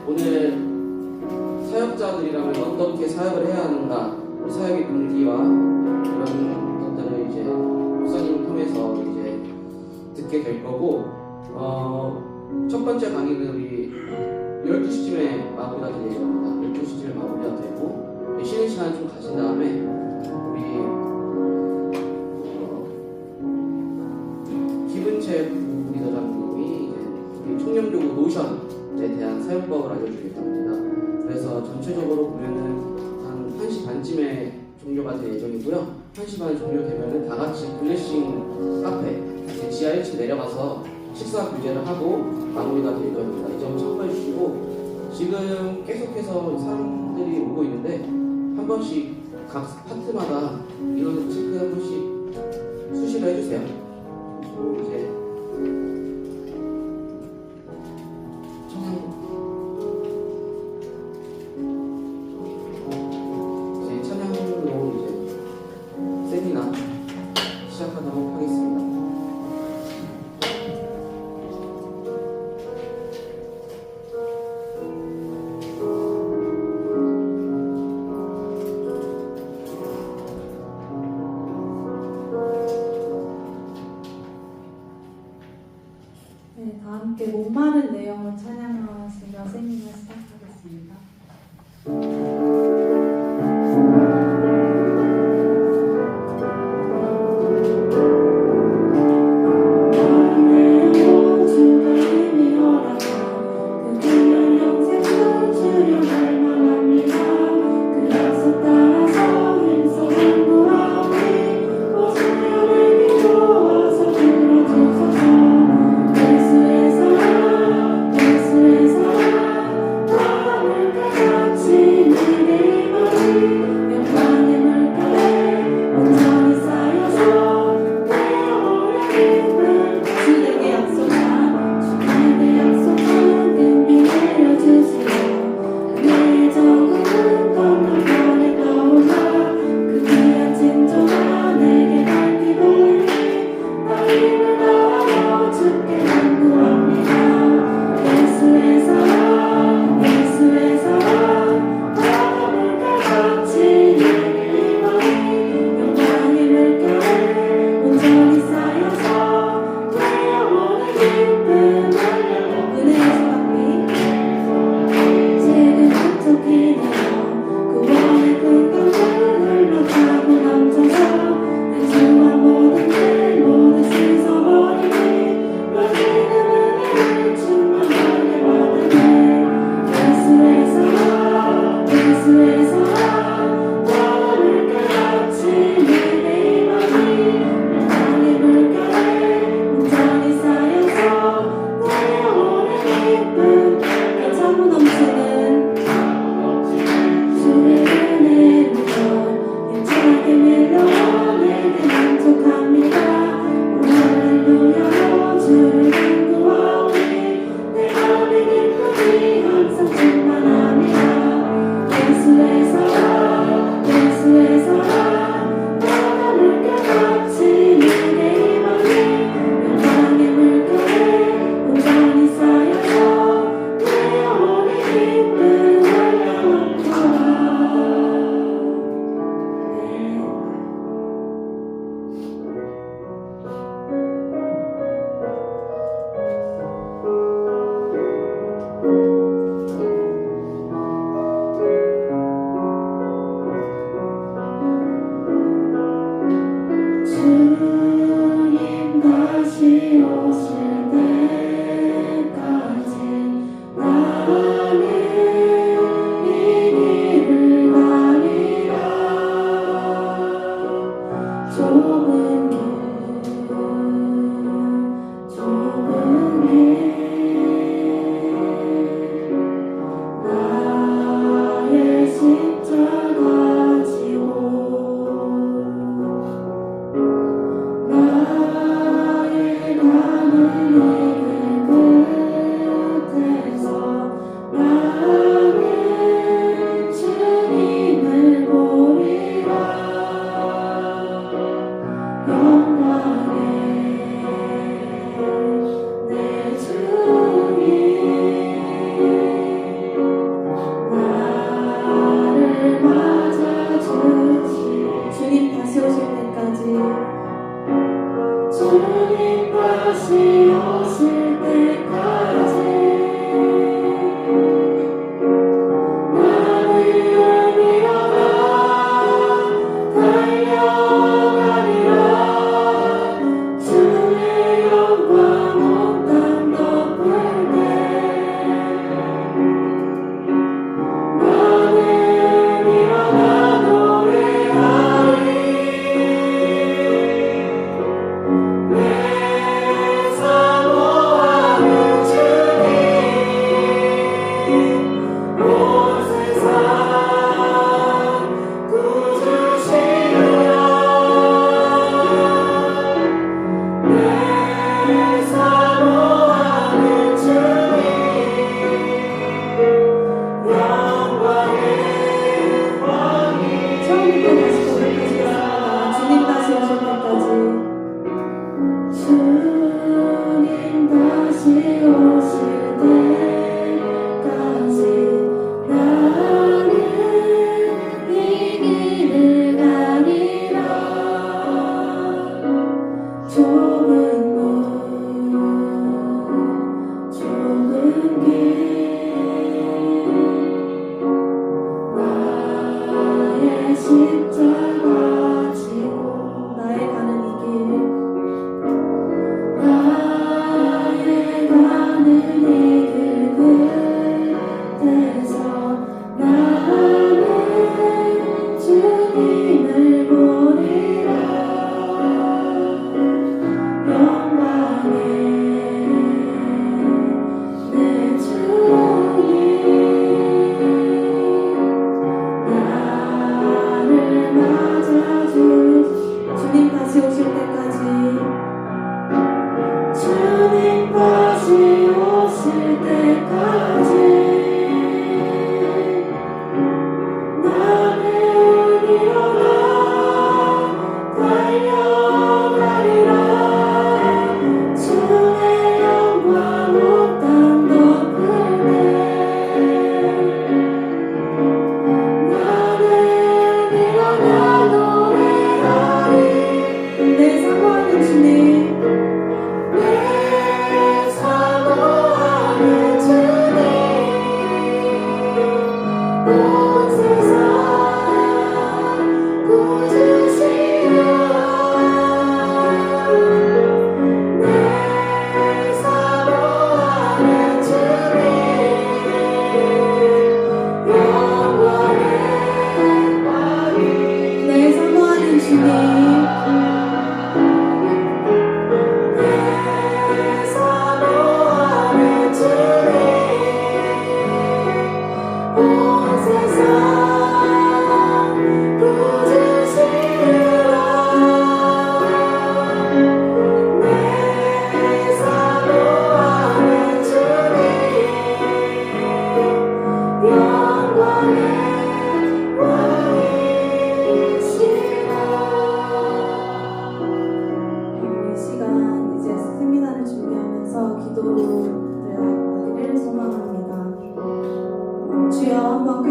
오늘 사역자들이라면 어떻게 사역을 해야 하는가, 사역의 동기와 이런 것들을 이제 목사님을 통해서 이제 듣게 될 거고, 첫 번째 강의들이 12시쯤에 마무리가 될 예정입니다. 12시쯤에 마무리가 되고 쉬는 시간 좀 가진 다음에 우리 김은채 부리더장님이 이제 우리 청년교구 노션에 대한 사용법을 알려주겠다 합니다. 그래서 전체적으로 보면은 한 1시 반쯤에 종료가 될 예정이고요. 1시 반에 종료되면은 다 같이 블레싱 카페 지하 1층 내려가서 식사 교제를 하고 마무리가 될 예정입니다. 이 점 참고해 주시고, 지금 계속해서 사람들이 오고 있는데 한 번씩 각 파트마다 이런 체크 한 번씩 수시로 해주세요. 그리고 이제 찬양으로 이제 세미나 시작하도록 하겠습니다.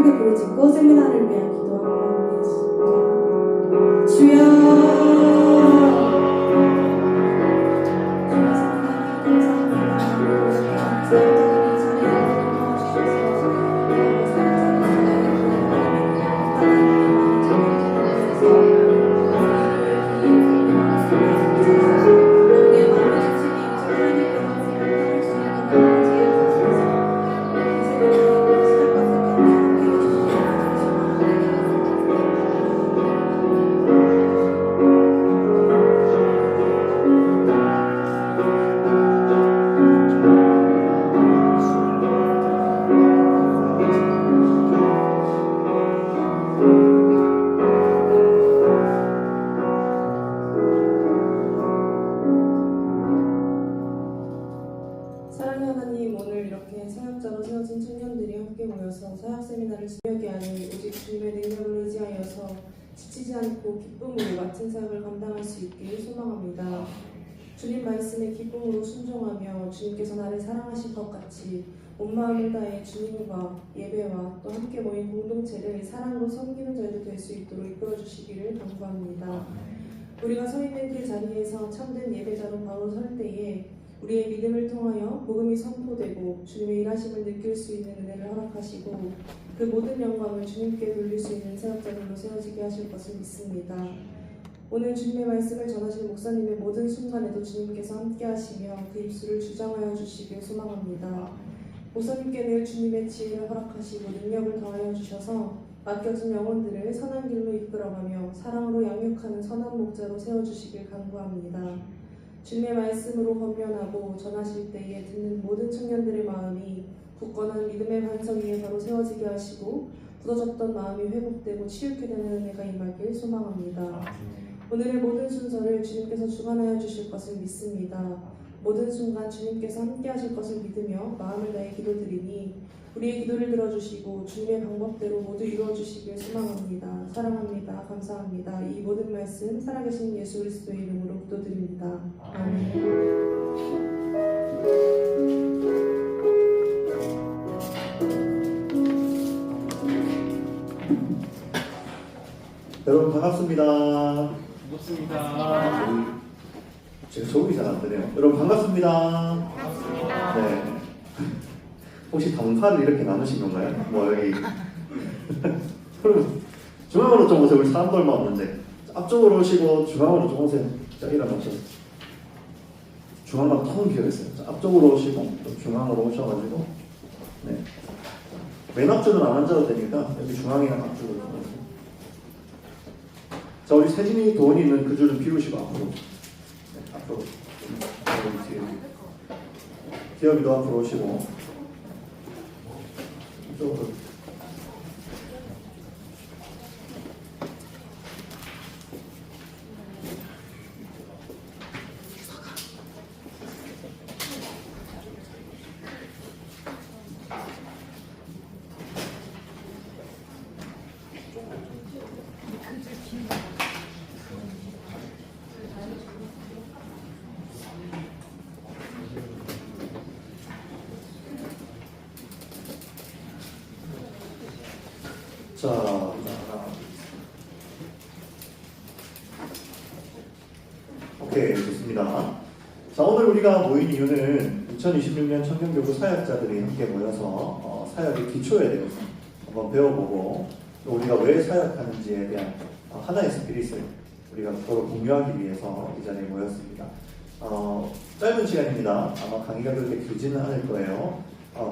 함께 부르짖고 세미나를 위한 기도 한번 하겠습니다. 주여 사랑의 하나님, 오늘 이렇게 사역자로 세워진 청년들이 함께 모여서 사역 세미나를 진행하게 하니 오직 주님의 능력을 의지하여서 지치지 않고 기쁨으로 맡은 사역을 감당할 수 있길 소망합니다. 주님 말씀에 기쁨으로 순종하며 주님께서 나를 사랑하실 것 같이 온 마음을 다해 주님과 예배와 또 함께 모인 공동체를 사랑으로 섬기는 자들 될 수 있도록 이끌어 주시기를 간구합니다. 우리가 서 있는 그 자리에서 참된 예배자로 바로 설 때에 우리의 믿음을 통하여 복음이 선포되고 주님의 일하심을 느낄 수 있는 은혜를 허락하시고 그 모든 영광을 주님께 돌릴 수 있는 사역자들로 세워지게 하실 것을 믿습니다. 오늘 주님의 말씀을 전하실 목사님의 모든 순간에도 주님께서 함께 하시며 그 입술을 주장하여 주시길 소망합니다. 목사님께 늘 주님의 지혜를 허락하시고 능력을 더하여 주셔서 맡겨진 영혼들을 선한 길로 이끌어가며 사랑으로 양육하는 선한 목자로 세워주시길 간구합니다. 주님의 말씀으로 권면하고 전하실 때에 듣는 모든 청년들의 마음이 굳건한 믿음의 반석 위에 바로 세워지게 하시고 굳어졌던 마음이 회복되고 치유케 되는 은혜가 임하길 소망합니다. 오늘의 모든 순서를 주님께서 주관하여 주실 것을 믿습니다. 모든 순간 주님께서 함께 하실 것을 믿으며 마음을 다해 기도드리니 우리의 기도를 들어주시고 주님의 방법대로 모두 이루어주시길 소망합니다. 사랑합니다. 감사합니다. 이 모든 말씀 살아계신 예수 그리스도의 이름으로 기도드립니다. 아멘. 여러분 반갑습니다. 반갑습니다. 제가 적응이 잘 안 되네요. 여러분 반갑습니다. 반갑습니다. 네. 혹시 덩파를 이렇게 나누신 건가요? 뭐 여기 그러면 중앙으로 좀 오세요. 우리 사람도 얼마 없는데 앞쪽으로 오시고 중앙으로 좀 오세요. 자 일어나셔. 중앙만 텅 비어있어요. 자, 앞쪽으로 오시고 또 중앙으로 오셔가지고 네. 맨 앞쪽은 안 앉아도 되니까 여기 중앙이랑 앞쪽으로 오세요. 자 우리 세진이 도원이 있는 그 줄은 비우시고 앞으로 네, 앞으로 기업이도 앞으로 오시고 이쪽으로 자, 오케이, 좋습니다. 자, 오늘 우리가 모인 이유는 2026년 청년교구 사역자들이 함께 모여서 사역의 기초에 대해서 한번 배워보고 또 우리가 왜 사역하는지에 대한 하나의 스피릿을 우리가 서로 공유하기 위해서 이 자리에 모였습니다. 짧은 시간입니다. 아마 강의가 그렇게 길지는 않을 거예요.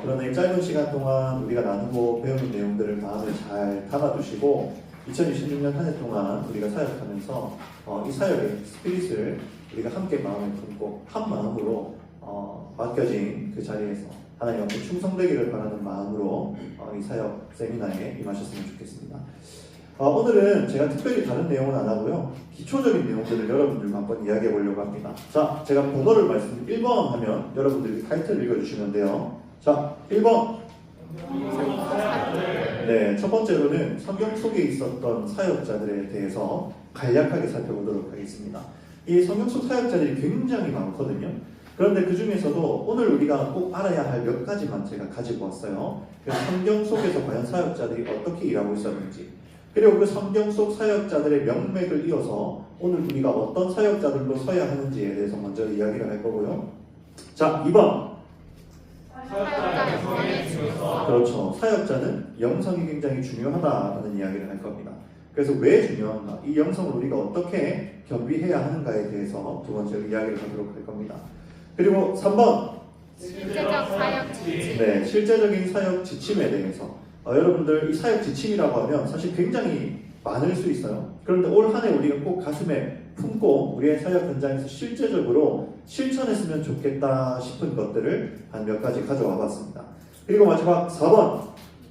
그러나 이 짧은 시간 동안 우리가 나누고 배우는 내용들을 마음에 잘 담아두시고 2026년 한 해 동안 우리가 사역하면서 이 사역의 스피릿을 우리가 함께 마음을 품고 한 마음으로 맡겨진 그 자리에서 하나님 앞에 충성되기를 바라는 마음으로 이 사역 세미나에 임하셨으면 좋겠습니다. 오늘은 제가 특별히 다른 내용은 안 하고요. 기초적인 내용들을 여러분들과 한번 이야기해 보려고 합니다. 자, 제가 번호를 말씀드릴게요. 1번 하면 여러분들이 타이틀을 읽어주시면 돼요. 자, 1번. 네, 첫 번째로는 성경 속에 있었던 사역자들에 대해서 간략하게 살펴보도록 하겠습니다. 이 성경 속 사역자들이 굉장히 많거든요. 그런데 그 중에서도 오늘 우리가 꼭 알아야 할 몇 가지만 제가 가지고 왔어요. 그래서 성경 속에서 과연 사역자들이 어떻게 일하고 있었는지, 그리고 그 성경 속 사역자들의 명맥을 이어서 오늘 우리가 어떤 사역자들로 서야 하는지에 대해서 먼저 이야기를 할 거고요. 자, 2번. 사역자 영성의 중요성. 그렇죠. 사역자는 영성이 굉장히 중요하다는 이야기를 할 겁니다. 그래서 왜 중요한가? 이 영성을 우리가 어떻게 겸비해야 하는가에 대해서 두 번째로 이야기를 하도록 할 겁니다. 그리고 3번. 실제적 사역 지침. 네, 실제적인 사역 지침에 대해서 여러분들 이 사역 지침이라고 하면 사실 굉장히 많을 수 있어요. 그런데 올 한 해 우리가 꼭 가슴에 품고 우리의 사역 현장에서 실제적으로 실천했으면 좋겠다 싶은 것들을 한 몇 가지 가져와 봤습니다. 그리고 마지막 4번.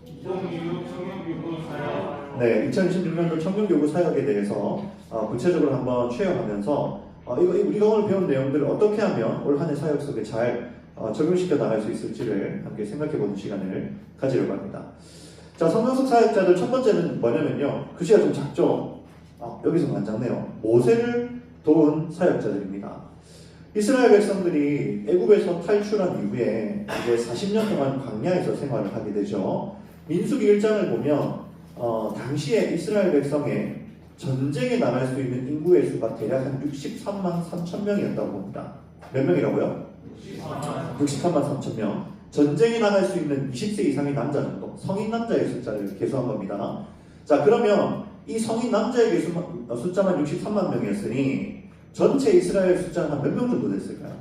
2026 청년교구 사역. 네, 2026년도 청년교구 사역에 대해서 구체적으로 한번 쉐어하면서 이거 우리가 오늘 배운 내용들을 어떻게 하면 올 한 해 사역 속에 잘 적용시켜 나갈 수 있을지를 함께 생각해보는 시간을 가지려고 합니다. 자, 성경 속 사역자들 첫 번째는 뭐냐면요. 글씨가 좀 작죠? 여기서 안 작네요. 모세를 도운 사역자들입니다. 이스라엘 백성들이 애굽에서 탈출한 이후에 이제 40년 동안 광야에서 생활을 하게 되죠. 민수기 1장을 보면 당시에 이스라엘 백성의 전쟁에 나갈 수 있는 인구의 수가 대략 한 63만 3천 명이었다고 봅니다. 몇 명이라고요? 63만 3천 명. 전쟁에 나갈 수 있는 20세 이상의 남자 정도, 성인 남자의 숫자를 계수한 겁니다. 자, 그러면 이 성인 남자의 숫자만 63만 명이었으니 전체 이스라엘 숫자는 한 몇 명 정도 됐을까요?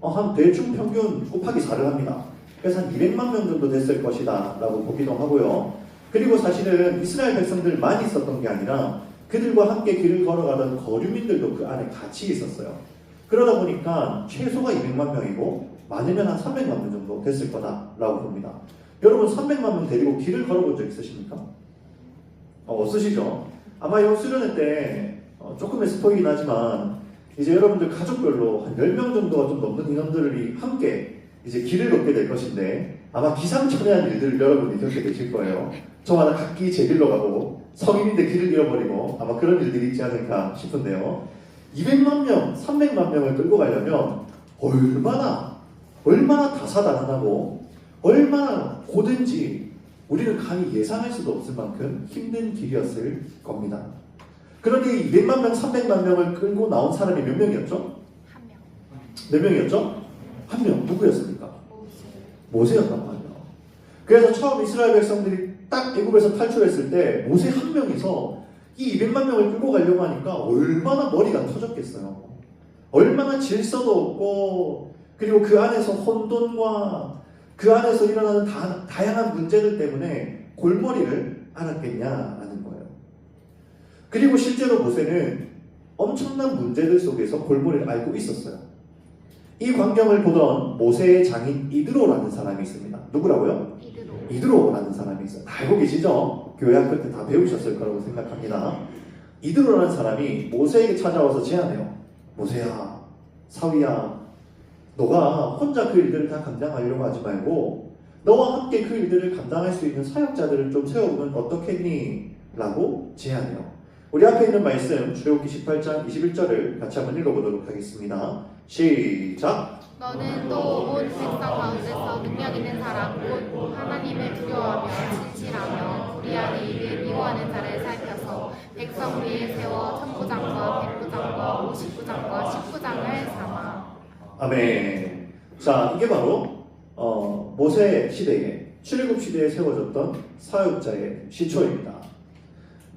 한 대충 평균 곱하기 4를 합니다. 그래서 한 200만 명 정도 됐을 것이다 라고 보기도 하고요. 그리고 사실은 이스라엘 백성들만 있었던 게 아니라 그들과 함께 길을 걸어가던 거류민들도 그 안에 같이 있었어요. 그러다 보니까 최소가 200만 명이고 많으면 한 300만 명 정도 됐을 거다라고 봅니다. 여러분 300만 명 데리고 길을 걸어본 적 있으십니까? 없으시죠? 아마 이번 수련회 때 조금의 스포이긴 하지만 이제 여러분들 가족별로 한 10명 정도가 좀 넘는 인원들이 함께 이제 길을 걷게 될 것인데 아마 기상천외한 일들을 여러분이 겪게 되실 거예요. 저마다 각기 제 길로 가고 성인인데 길을 잃어버리고 아마 그런 일들이 있지 않을까 싶은데요. 200만 명, 300만 명을 끌고 가려면 얼마나 다사다난하고 얼마나 고된지 우리는 감히 예상할 수도 없을 만큼 힘든 길이었을 겁니다. 그런데 200만 명, 300만 명을 끌고 나온 사람이 몇 명이었죠? 한 명. 몇 명이었죠? 한 명. 누구였습니까? 모세였단 말이에요. 그래서 처음 이스라엘 백성들이 딱 애굽에서 탈출했을 때 모세 한 명이서 이 200만 명을 끌고 가려고 하니까 얼마나 머리가 터졌겠어요. 얼마나 질서도 없고 그리고 그 안에서 혼돈과 그 안에서 일어나는 다양한 문제들 때문에 골머리를 앓았겠냐라는 거예요. 그리고 실제로 모세는 엄청난 문제들 속에서 골머리를 앓고 있었어요. 이 광경을 보던 모세의 장인 이드로라는 사람이 있습니다. 누구라고요? 이드로라는 사람이 있어요. 다 알고 계시죠? 교회 학교 때 다 배우셨을 거라고 생각합니다. 이드로라는 사람이 모세에게 찾아와서 제안해요. 모세야, 사위야, 너가 혼자 그 일들을 다 감당하려고 하지 말고 너와 함께 그 일들을 감당할 수 있는 사역자들을 좀 세워보면 어떻겠니? 라고 제안해요. 우리 앞에 있는 말씀 출애굽기 18장 21절을 같이 한번 읽어보도록 하겠습니다. 시작! 너는 또 온 백성 가운데서 능력 있는 사람 곧 하나님을 두려워하며 진실하며 우리 안에 이를 미워하는 자를 살펴서 백성 위에 세워 천부장과 백부장과 59장과 19장을 삼아. 아멘. 자, 이게 바로 모세 시대에 출애굽 시대에 세워졌던 사역자의 시초입니다.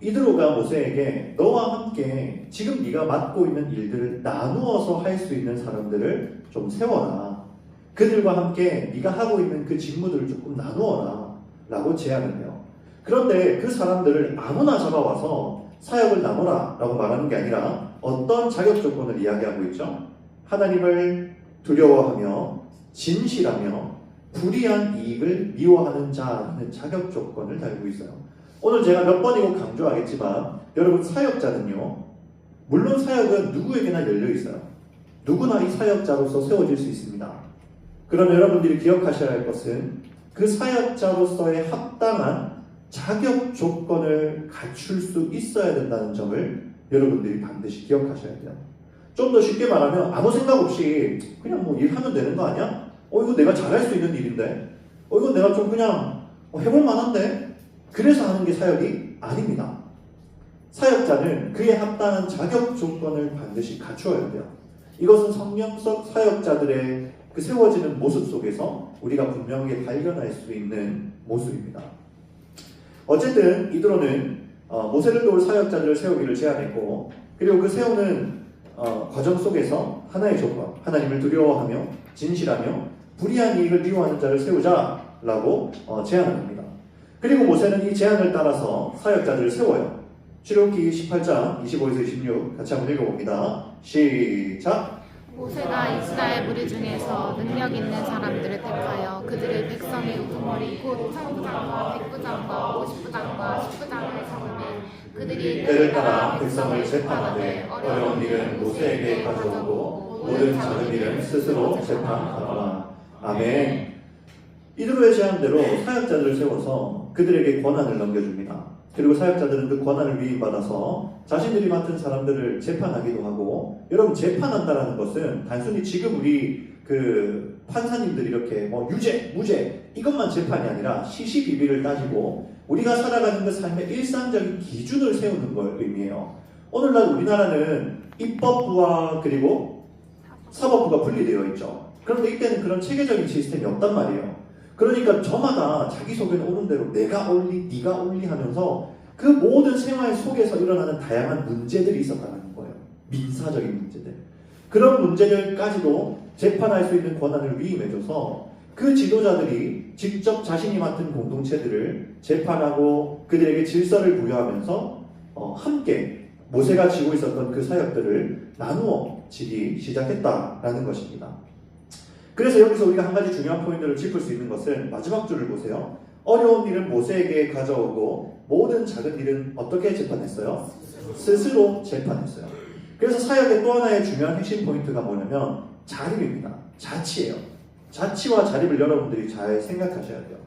이드로가 모세에게 너와 함께 지금 네가 맡고 있는 일들을 나누어서 할 수 있는 사람들을 좀 세워라. 그들과 함께 네가 하고 있는 그 직무들을 조금 나누어라 라고 제안을 해요. 그런데 그 사람들을 아무나 잡아와서 사역을 나누라 라고 말하는 게 아니라 어떤 자격 조건을 이야기하고 있죠? 하나님을 두려워하며 진실하며 불의한 이익을 미워하는 자라는 자격 조건을 달고 있어요. 오늘 제가 몇 번이고 강조하겠지만 여러분 사역자는요, 물론 사역은 누구에게나 열려 있어요. 누구나 이 사역자로서 세워질 수 있습니다. 그러나 여러분들이 기억하셔야 할 것은 그 사역자로서의 합당한 자격 조건을 갖출 수 있어야 된다는 점을 여러분들이 반드시 기억하셔야 돼요. 좀 더 쉽게 말하면 아무 생각 없이 그냥 뭐 일하면 되는 거 아니야? 이거 내가 잘할 수 있는 일인데? 이거 내가 좀 그냥 해볼 만한데? 그래서 하는 게 사역이 아닙니다. 사역자는 그에 합당한 자격 조건을 반드시 갖추어야 돼요. 이것은 성령적 사역자들의 그 세워지는 모습 속에서 우리가 분명히 발견할 수 있는 모습입니다. 어쨌든 이드로는 모세를 도울 사역자들을 세우기를 제안했고, 그리고 그 세우는 과정 속에서 하나의 조건, 하나님을 두려워하며 진실하며 불의한 이익을 미워하는 자를 세우자라고 제안합니다. 그리고 모세는 이 제안을 따라서 사역자들을 세워요. 출애굽기 18장 25에서 26 같이 한번 읽어봅니다. 시작! 모세가 이스라엘 무리 중에서 능력 있는 사람들을 택하여 그들을 백성의 우두머리 곧 천부장과 백부장과 오십부장과 십부장을 삼으매 그들이 때를 따라 백성을 재판하되 어려운 일은 모세에게 가져오고 모든 작은 일은 스스로 재판하노라. 아멘. 이드로의 제안대로 사역자들을 세워서 그들에게 권한을 넘겨줍니다. 그리고 사역자들은 그 권한을 위임받아서 자신들이 맡은 사람들을 재판하기도 하고, 여러분 재판한다라는 것은 단순히 지금 우리 그 판사님들이 이렇게 뭐 유죄, 무죄 이것만 재판이 아니라 시시비비를 따지고 우리가 살아가는 그 삶의 일상적인 기준을 세우는 걸 의미해요. 오늘날 우리나라는 입법부와 그리고 사법부가 분리되어 있죠. 그런데 이때는 그런 체계적인 시스템이 없단 말이에요. 그러니까 저마다 자기 소견에 오는 대로 내가 옳리, 네가 옳리 하면서 그 모든 생활 속에서 일어나는 다양한 문제들이 있었다는 거예요. 민사적인 문제들. 그런 문제들까지도 재판할 수 있는 권한을 위임해줘서 그 지도자들이 직접 자신이 맡은 공동체들을 재판하고 그들에게 질서를 부여하면서 함께 모세가 지고 있었던 그 사역들을 나누어 지기 시작했다라는 것입니다. 그래서 여기서 우리가 한 가지 중요한 포인트를 짚을 수 있는 것은 마지막 줄을 보세요. 어려운 일은 모세에게 가져오고 모든 작은 일은 어떻게 재판했어요? 스스로 재판했어요. 그래서 사역의 또 하나의 중요한 핵심 포인트가 뭐냐면 자립입니다. 자치예요. 자치와 자립을 여러분들이 잘 생각하셔야 돼요.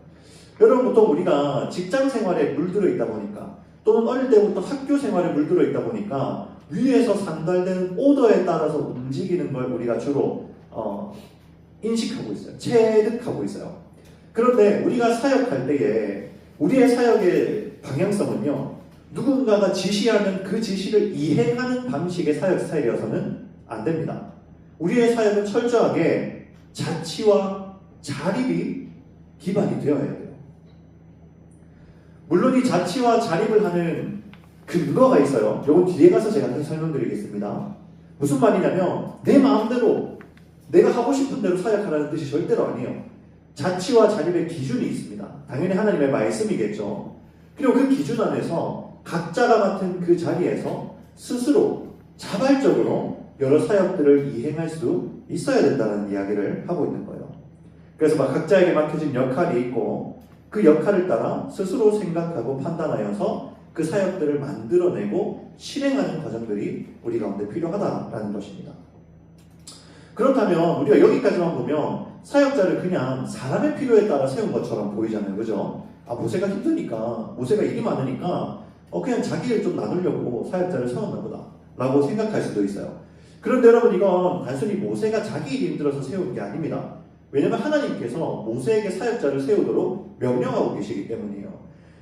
여러분 보통 우리가 직장 생활에 물들어 있다 보니까 또는 어릴 때부터 학교 생활에 물들어 있다 보니까 위에서 상달되는 오더에 따라서 움직이는 걸 우리가 주로 인식하고 있어요. 체득하고 있어요. 그런데 우리가 사역할 때에 우리의 사역의 방향성은요, 누군가가 지시하는 그 지시를 이행하는 방식의 사역 스타일이어서는 안 됩니다. 우리의 사역은 철저하게 자치와 자립이 기반이 되어야 돼요. 물론 이 자치와 자립을 하는 근거가 있어요. 이건 뒤에 가서 제가 설명드리겠습니다. 무슨 말이냐면 내 마음대로 내가 하고 싶은 대로 사역하라는 뜻이 절대로 아니에요. 자치와 자립의 기준이 있습니다. 당연히 하나님의 말씀이겠죠. 그리고 그 기준 안에서 각자가 맡은 그 자리에서 스스로 자발적으로 여러 사역들을 이행할 수 있어야 된다는 이야기를 하고 있는 거예요. 그래서 각자에게 맡겨진 역할이 있고 그 역할을 따라 스스로 생각하고 판단하여서 그 사역들을 만들어내고 실행하는 과정들이 우리 가운데 필요하다라는 것입니다. 그렇다면 우리가 여기까지만 보면 사역자를 그냥 사람의 필요에 따라 세운 것처럼 보이잖아요. 그죠? 모세가 힘드니까, 모세가 일이 많으니까 그냥 자기를 좀 나누려고 사역자를 세웠나 보다 라고 생각할 수도 있어요. 그런데 여러분, 이건 단순히 모세가 자기 일이 힘들어서 세운 게 아닙니다. 왜냐하면 하나님께서 모세에게 사역자를 세우도록 명령하고 계시기 때문이에요.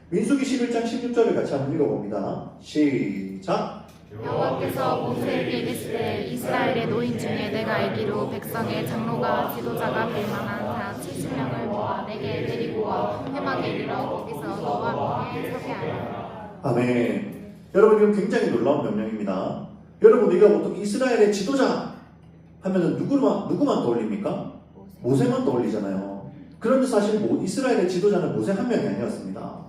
민수기 11장 16절을 같이 한번 읽어봅니다. 시작! 여호와께서 모세에게 이르시되 이스라엘의 노인 중에 내가 알기로 백성의 장로가 지도자가 될 만한 자 70명을 모아 내게 데리고 와 회막에 이르러 거기서 너와 함께 서게 하라. 아멘. 여러분, 이건 굉장히 놀라운 명령입니다. 여러분, 우리가 보통 이스라엘의 지도자 하면은 누구만 떠올립니까? 모세만 떠올리잖아요. 그런데 사실 이스라엘의 지도자는 모세 한 명이 아니었습니다.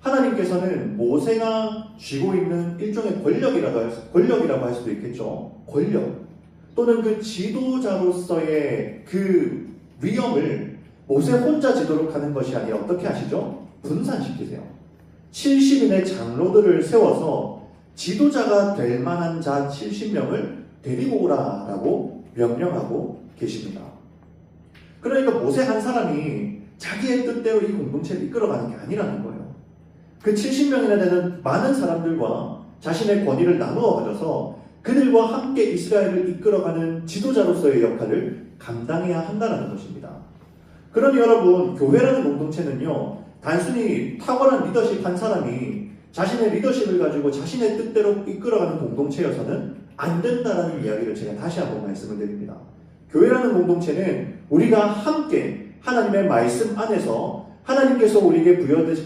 하나님께서는 모세가 쥐고 있는 일종의 권력이라고 할 수도 있겠죠. 권력 또는 그 지도자로서의 그 위엄을 모세 혼자 지도록 하는 것이 아니라 어떻게 하시죠? 분산시키세요. 70인의 장로들을 세워서 지도자가 될 만한 자 70명을 데리고 오라라고 명령하고 계십니다. 그러니까 모세 한 사람이 자기의 뜻대로 이 공동체를 이끌어가는 게 아니라는 거예요. 그 70명이나 되는 많은 사람들과 자신의 권위를 나누어 가져서 그들과 함께 이스라엘을 이끌어가는 지도자로서의 역할을 감당해야 한다는 것입니다. 그러니 여러분, 교회라는 공동체는요, 단순히 탁월한 리더십 한 사람이 자신의 리더십을 가지고 자신의 뜻대로 이끌어가는 공동체여서는 안 된다라는 이야기를 제가 다시 한번 말씀을 드립니다. 교회라는 공동체는 우리가 함께 하나님의 말씀 안에서 하나님께서 우리에게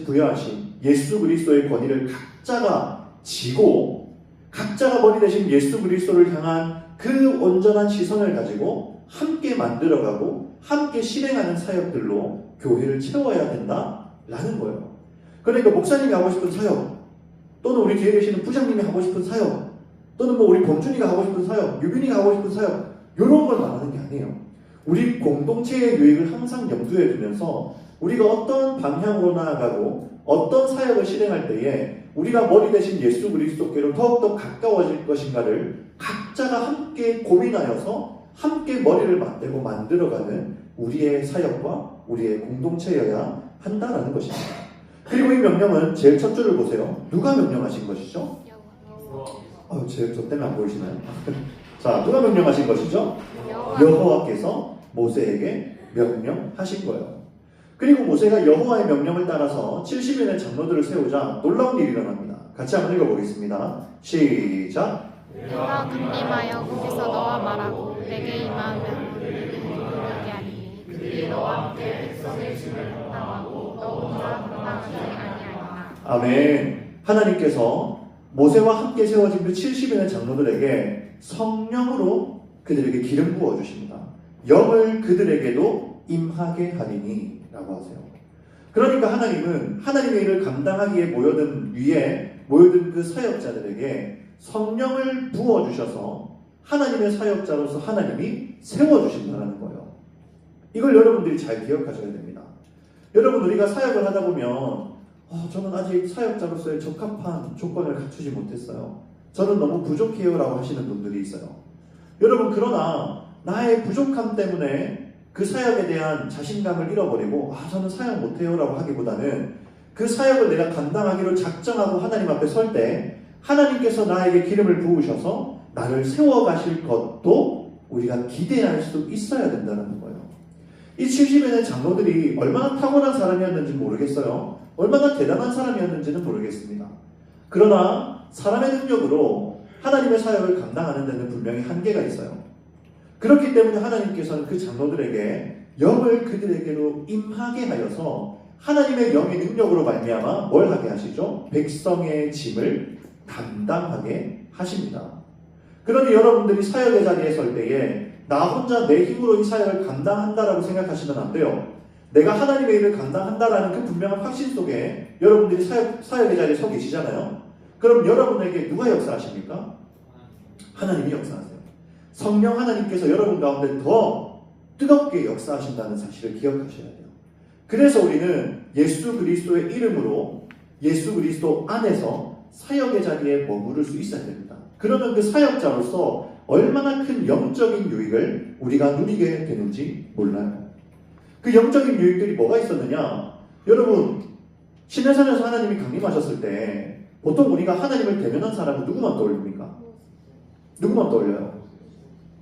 부여하신 예수 그리스도의 권위를 각자가 지고 각자가 머리 대신 예수 그리스도를 향한 그 온전한 시선을 가지고 함께 만들어가고 함께 실행하는 사역들로 교회를 채워야 된다라는 거예요. 그러니까 목사님이 하고 싶은 사역, 또는 우리 뒤에 계시는 부장님이 하고 싶은 사역, 또는 뭐 우리 범준이가 하고 싶은 사역, 유빈이가 하고 싶은 사역, 이런 걸 말하는 게 아니에요. 우리 공동체의 유익을 항상 염두에 두면서 우리가 어떤 방향으로 나아가고 어떤 사역을 실행할 때에 우리가 머리 대신 예수 그리스도께로 더욱더 가까워질 것인가를 각자가 함께 고민하여서 함께 머리를 맞대고 만들어가는 우리의 사역과 우리의 공동체여야 한다라는 것입니다. 그리고 이 명령은 제일 첫 줄을 보세요. 누가 명령하신 것이죠? 저 때문에 안 보이시나요? 자, 누가 명령하신 것이죠? 여호와께서 모세에게 명령하신 거예요. 그리고 모세가 여호와의 명령을 따라서 70인의 장로들을 세우자 놀라운 일이 일어납니다. 같이 한번 읽어보겠습니다. 시작. 내가 강림하여 거기서 너와 말하고 내게 임하면 그들에게 하리니 그들이 너와 함께 백성의 짐을 감당하고 너 혼자 감당하지 아니하리라. 아멘. 하나님께서 모세와 함께 세워진 그 70인의 장로들에게 성령으로 그들에게 기름 부어주십니다. 영을 그들에게도 임하게 하리니 라고 하세요. 그러니까 하나님은 하나님의 일을 감당하기에 모여든 그 사역자들에게 성령을 부어주셔서 하나님의 사역자로서 하나님이 세워주신다는 거예요. 이걸 여러분들이 잘 기억하셔야 됩니다. 여러분, 우리가 사역을 하다 보면 저는 아직 사역자로서의 적합한 조건을 갖추지 못했어요. 저는 너무 부족해요 라고 하시는 분들이 있어요. 여러분, 그러나 나의 부족함 때문에 그 사역에 대한 자신감을 잃어버리고 저는 사역 못해요 라고 하기보다는 그 사역을 내가 감당하기로 작정하고 하나님 앞에 설 때 하나님께서 나에게 기름을 부으셔서 나를 세워가실 것도 우리가 기대할 수 있어야 된다는 거예요. 이 70인의 장로들이 얼마나 탁월한 사람이었는지 모르겠어요. 얼마나 대단한 사람이었는지는 모르겠습니다. 그러나 사람의 능력으로 하나님의 사역을 감당하는 데는 분명히 한계가 있어요. 그렇기 때문에 하나님께서는 그 장로들에게 영을 그들에게로 임하게 하여서 하나님의 영의 능력으로 말미암아 뭘 하게 하시죠? 백성의 짐을 담당하게 하십니다. 그러니 여러분들이 사역의 자리에 설 때에 나 혼자 내 힘으로 이 사역을 감당한다라고 생각하시면 안 돼요. 내가 하나님의 일을 감당한다라는 그 분명한 확신 속에 여러분들이 사역의 자리에 서 계시잖아요. 그럼 여러분에게 누가 역사하십니까? 하나님이 역사하세요. 성령 하나님께서 여러분 가운데 더 뜨겁게 역사하신다는 사실을 기억하셔야 돼요. 그래서 우리는 예수 그리스도의 이름으로 예수 그리스도 안에서 사역의 자리에 머무를 수 있어야 됩니다. 그러면 그 사역자로서 얼마나 큰 영적인 유익을 우리가 누리게 되는지 몰라요. 그 영적인 유익들이 뭐가 있었느냐? 여러분, 시내산에서 하나님이 강림하셨을 때 보통 우리가 하나님을 대면한 사람은 누구만 떠올립니까? 누구만 떠올려요?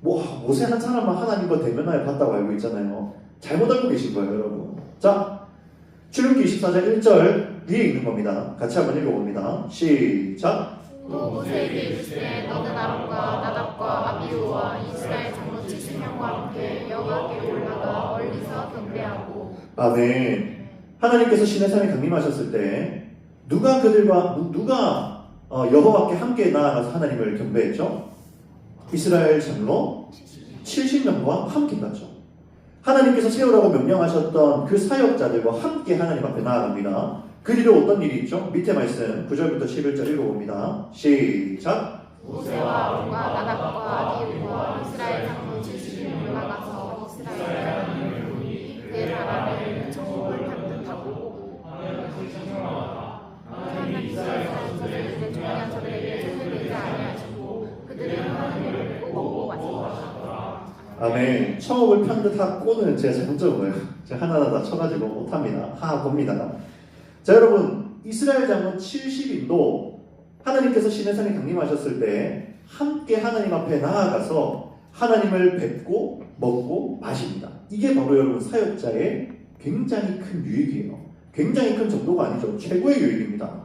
모세 한 사람만 하나님과 대면하여 봤다고 알고 있잖아요. 잘못 알고 계신 거예요, 여러분. 자, 출애굽기 24장 1절 위에 있는 겁니다. 같이 한번 읽어봅니다. 시작. 또 모세에게 이르시되 너는 아론과 나답과 아비후와 이스라엘 장로 70명과 함께 여호와께 올라가 멀리서 경배하고. 아멘. 하나님께서 시내산에 강림하셨을 때 누가 여호와께 함께 나아가서 하나님을 경배했죠? 이스라엘 장로 70명과 함께 갔죠. 하나님께서 세우라고 명령하셨던 그 사역자들과 함께 하나님 앞에 나아갑니다. 그 뒤로 어떤 일이 있죠? 밑에 말씀 9절부터 11절 읽어봅니다. 시작. 모세와 아론과 나답과 아비후와 이스라엘 장로 70명이 올라가서 이스라엘 하나님을 보니 그의 나라를 천국을 반듯하고 하나님께서 이스라엘 중요한 자들에게 소멸되지 아니하시고 그들의 하나님을 보고 왔습니다. 아멘. 천국을 편듯하고는 제 장점을 제가 하나하나 다 쳐가지고 못합니다. 봅니다. 자, 여러분, 이스라엘 장로 70인도 하나님께서 시내산에 강림하셨을 때 함께 하나님 앞에 나아가서 하나님을 뵙고 먹고 마십니다. 이게 바로 여러분 사역자의 굉장히 큰 유익이에요. 굉장히 큰 정도가 아니죠. 최고의 유익입니다.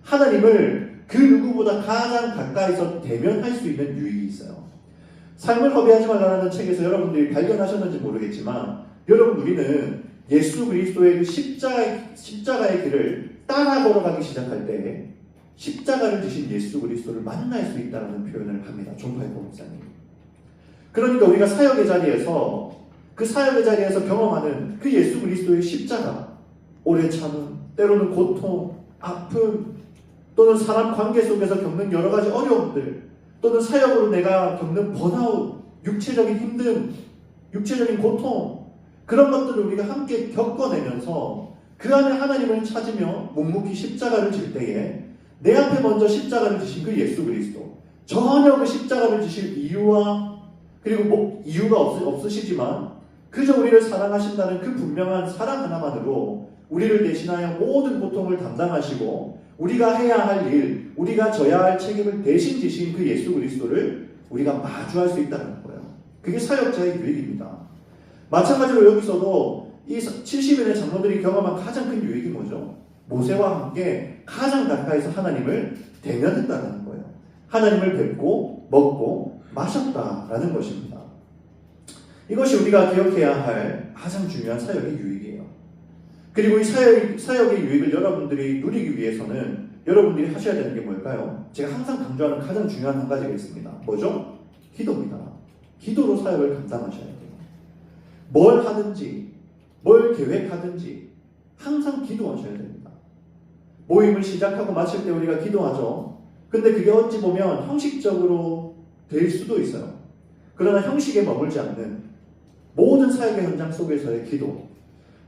하나님을 그 누구보다 가장 가까이서 대면할 수 있는 유익이 있어요. 삶을 허비하지 말라는 책에서 여러분들이 발견하셨는지 모르겠지만 여러분 우리는 예수 그리스도의 그 십자가의 길을 따라 걸어가기 시작할 때 십자가를 지신 예수 그리스도를 만날 수 있다는 표현을 합니다. 존 파이퍼 목사님. 그러니까 우리가 사역의 자리에서 그 사역의 자리에서 경험하는 그 예수 그리스도의 십자가, 오래 참음, 때로는 고통, 아픔, 또는 사람 관계 속에서 겪는 여러 가지 어려움들, 또는 사역으로 내가 겪는 번아웃, 육체적인 힘듦, 육체적인 고통, 그런 것들을 우리가 함께 겪어내면서 그 안에 하나님을 찾으며 묵묵히 십자가를 질 때에 내 앞에 먼저 십자가를 지신 그 예수 그리스도, 전혀 그 십자가를 지실 이유와 그리고 이유가 없으시지만 그저 우리를 사랑하신다는 그 분명한 사랑 하나만으로 우리를 대신하여 모든 고통을 담당하시고 우리가 해야 할 일, 우리가 져야 할 책임을 대신 지신 그 예수 그리스도를 우리가 마주할 수 있다는 거예요. 그게 사역자의 유익입니다. 마찬가지로 여기서도 이 70인의 장로들이 경험한 가장 큰 유익이 뭐죠? 모세와 함께 가장 가까이서 하나님을 대면했다는 거예요. 하나님을 뵙고 먹고 마셨다라는 것입니다. 이것이 우리가 기억해야 할 가장 중요한 사역의 유익이에요. 그리고 이 사역의 유익을 여러분들이 누리기 위해서는 여러분들이 하셔야 되는 게 뭘까요? 제가 항상 강조하는 가장 중요한 한 가지가 있습니다. 뭐죠? 기도입니다. 기도로 사역을 감당하셔야 돼요. 뭘 하든지 뭘 계획하든지 항상 기도하셔야 됩니다. 모임을 시작하고 마칠 때 우리가 기도하죠. 근데 그게 어찌 보면 형식적으로 될 수도 있어요. 그러나 형식에 머물지 않는 모든 사역의 현장 속에서의 기도.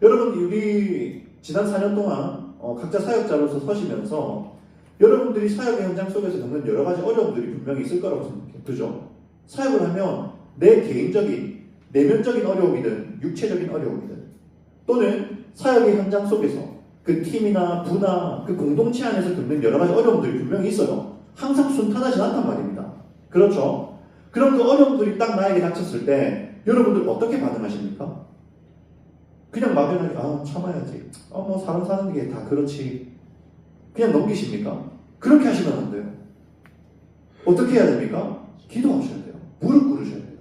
여러분 우리 지난 4년 동안 각자 사역자로서 서시면서 여러분들이 사역의 현장 속에서 겪는 여러 가지 어려움들이 분명히 있을 거라고 생각해요. 그죠? 사역을 하면 내 개인적인 내면적인 어려움이든 육체적인 어려움이든 또는 사역의 현장 속에서 그 팀이나 부나 그 공동체 안에서 겪는 여러 가지 어려움들이 분명히 있어요. 항상 순탄하지 않단 말입니다. 그렇죠? 그럼 그 어려움들이 딱 나에게 닥쳤을 때 여러분들 어떻게 반응하십니까? 그냥 막연하게 참아야지. 뭐 사람 사는 게 다 그렇지. 그냥 넘기십니까? 그렇게 하시면 안 돼요. 어떻게 해야 됩니까? 기도하셔야 돼요. 무릎 꿇으셔야 돼요.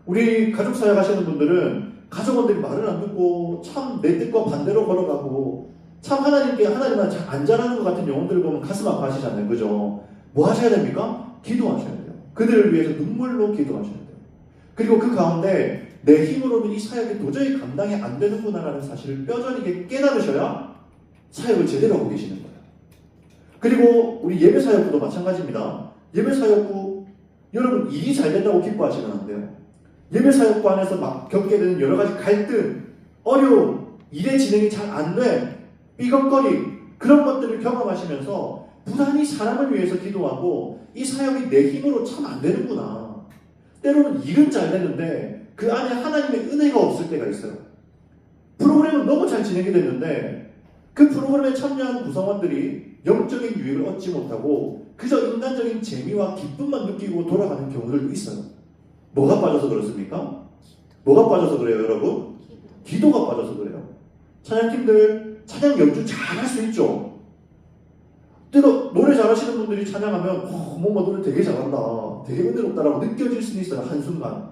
우리 가족 사역 하시는 분들은 가족원들이 말을 안 듣고 참 내 뜻과 반대로 걸어가고 참 하나님한테 안 잘하는 것 같은 영혼들을 보면 가슴 아파하시잖아요. 그죠? 뭐 하셔야 됩니까? 기도하셔야 돼요. 그들을 위해서 눈물로 기도하셔야 돼요. 그리고 그 가운데 내 힘으로는 이 사역이 도저히 감당이 안 되는구나라는 사실을 뼈저리게 깨달으셔야 사역을 제대로 하고 계시는 거예요. 그리고 우리 예배 사역부도 마찬가지입니다. 예배 사역부 여러분 일이 잘 된다고 기뻐하시면 안 돼요. 예배 사역부 안에서 막 겪게 되는 여러 가지 갈등, 어려움, 일의 진행이 잘 안 돼, 삐걱거림 그런 것들을 경험하시면서 부단히 사람을 위해서 기도하고 이 사역이 내 힘으로 참 안 되는구나. 때로는 일은 잘 되는데 그 안에 하나님의 은혜가 없을 때가 있어요. 프로그램은 너무 잘 진행이 됐는데 그 프로그램에 참여한 구성원들이 영적인 유익을 얻지 못하고 그저 인간적인 재미와 기쁨만 느끼고 돌아가는 경우들도 있어요. 뭐가 빠져서 그렇습니까? 뭐가 빠져서 그래요, 여러분? 기도가 빠져서 그래요. 찬양팀들 찬양 연주 잘할 수 있죠. 근데 노래 잘하시는 분들이 찬양하면 뭔가 노래 되게 잘한다, 되게 은혜롭다라고 느껴질 수는 있어요, 한순간.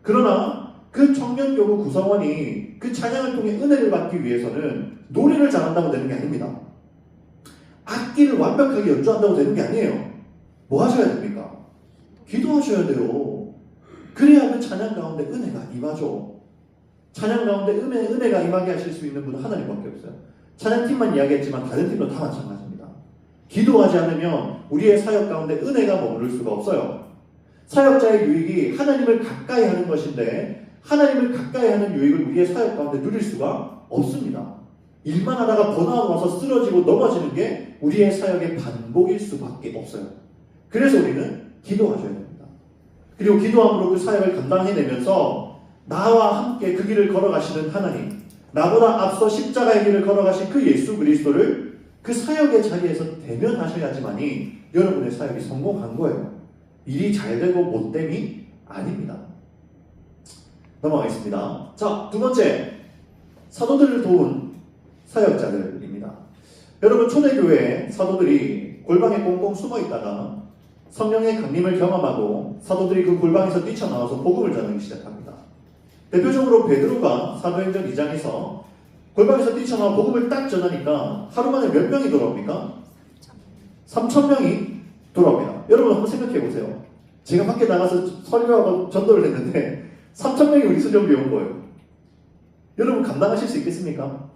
그러나 그 청년교구 구성원이 그 찬양을 통해 은혜를 받기 위해서는 노래를 잘한다고 되는 게 아닙니다. 악기를 완벽하게 연주한다고 되는 게 아니에요. 뭐 하셔야 됩니까? 기도하셔야 돼요. 그래야 그 찬양 가운데 은혜가 임하죠. 찬양 가운데 은혜가 임하게 하실 수 있는 분은 하나님밖에 없어요. 찬양팀만 이야기했지만 다른 팀도 다 마찬가지입니다. 기도하지 않으면 우리의 사역 가운데 은혜가 머무를 수가 없어요. 사역자의 유익이 하나님을 가까이 하는 것인데 하나님을 가까이 하는 유익을 우리의 사역 가운데 누릴 수가 없습니다. 일만 하다가 번아웃 와서 쓰러지고 넘어지는 게 우리의 사역의 반복일 수밖에 없어요. 그래서 우리는 기도하셔야 됩니다. 그리고 기도함으로 그 사역을 감당해내면서 나와 함께 그 길을 걸어가시는 하나님, 나보다 앞서 십자가의 길을 걸어가신 그 예수 그리스도를 그 사역의 자리에서 대면하셔야지만이 여러분의 사역이 성공한 거예요. 일이 잘 되고 못됨이 아닙니다. 넘어가겠습니다. 자, 두 번째, 사도들을 도운 사역자들입니다. 여러분, 초대교회 사도들이 골방에 꽁꽁 숨어있다가 성령의 강림을 경험하고 사도들이 그 골방에서 뛰쳐나와서 복음을 전하기 시작합니다. 대표적으로 베드로가 사도행전 2장에서 골방에서 뛰쳐나와 복음을 딱 전하니까 하루 만에 몇 명이 돌아옵니까? 3,000명이 돌아옵니다. 여러분 한번 생각해 보세요. 제가 밖에 나가서 설교하고 전도를 했는데 3,000명이 우리 수련교에 온 거예요. 여러분 감당하실 수 있겠습니까?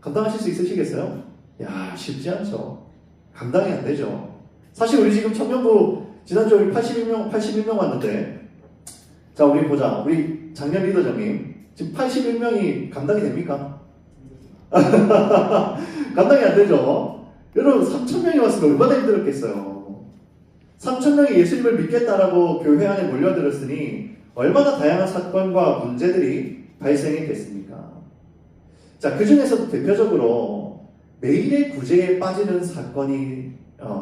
감당하실 수 있으시겠어요? 야, 쉽지 않죠. 감당이 안 되죠. 사실 우리 지금 청년부 지난주에 우리 81명 왔는데, 자, 우리 보자. 우리 작년 리더장님 지금 81명이 감당이 됩니까? 감당이 안 되죠. 여러분 3,000명이 왔으면 얼마나 힘들었겠어요. 3,000명이 예수님을 믿겠다라고 교회 안에 몰려들었으니 얼마나 다양한 사건과 문제들이 발생이 됐습니까? 자, 그 중에서도 대표적으로 매일의 구제에 빠지는 사건이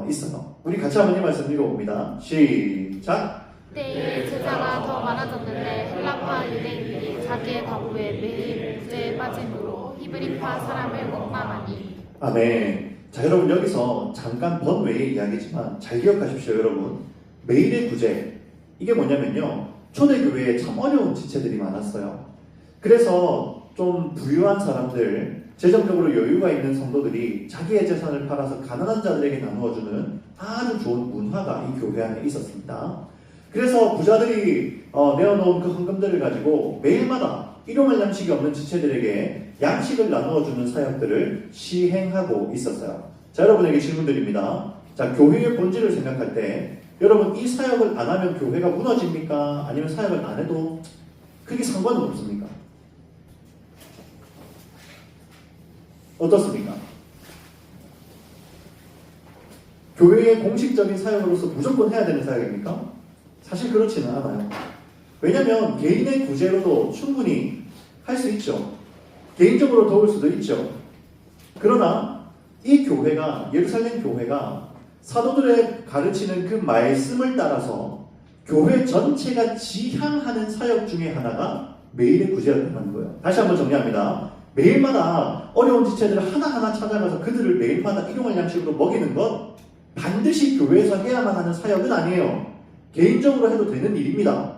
있어요. 우리 같이 한번 이 말씀 읽어봅니다. 시작! 그때 제자가 더 많아졌는데 헬라파 유대인들이 자기의 과부에 매일 구제에 빠짐으로 히브리파 사람을 원망하니. 아멘. 자, 여러분 여기서 잠깐 번외의 이야기지만 잘 기억하십시오. 여러분, 매일의 구제, 이게 뭐냐면요, 초대교회에 참 어려운 지체들이 많았어요. 그래서 좀 부유한 사람들, 재정적으로 여유가 있는 성도들이 자기의 재산을 팔아서 가난한 자들에게 나누어주는 아주 좋은 문화가 이 교회 안에 있었습니다. 그래서 부자들이 내어놓은 그 헌금들을 가지고 매일마다 일용할 양식이 없는 지체들에게 양식을 나누어주는 사역들을 시행하고 있었어요. 자, 여러분에게 질문드립니다. 자, 교회의 본질을 생각할 때 여러분 이 사역을 안 하면 교회가 무너집니까? 아니면 사역을 안 해도 크게 상관은 없습니까? 어떻습니까? 교회의 공식적인 사역으로서 무조건 해야 되는 사역입니까? 사실 그렇지는 않아요. 왜냐하면 개인의 구제로도 충분히 할 수 있죠. 개인적으로 도울 수도 있죠. 그러나 이 교회가, 예루살렘 교회가 사도들의 가르치는 그 말씀을 따라서 교회 전체가 지향하는 사역 중에 하나가 매일의 구제였다는 거예요. 다시 한번 정리합니다. 매일마다 어려운 지체들을 하나하나 찾아가서 그들을 매일마다 일용할 양식으로 먹이는 것, 반드시 교회에서 해야만 하는 사역은 아니에요. 개인적으로 해도 되는 일입니다.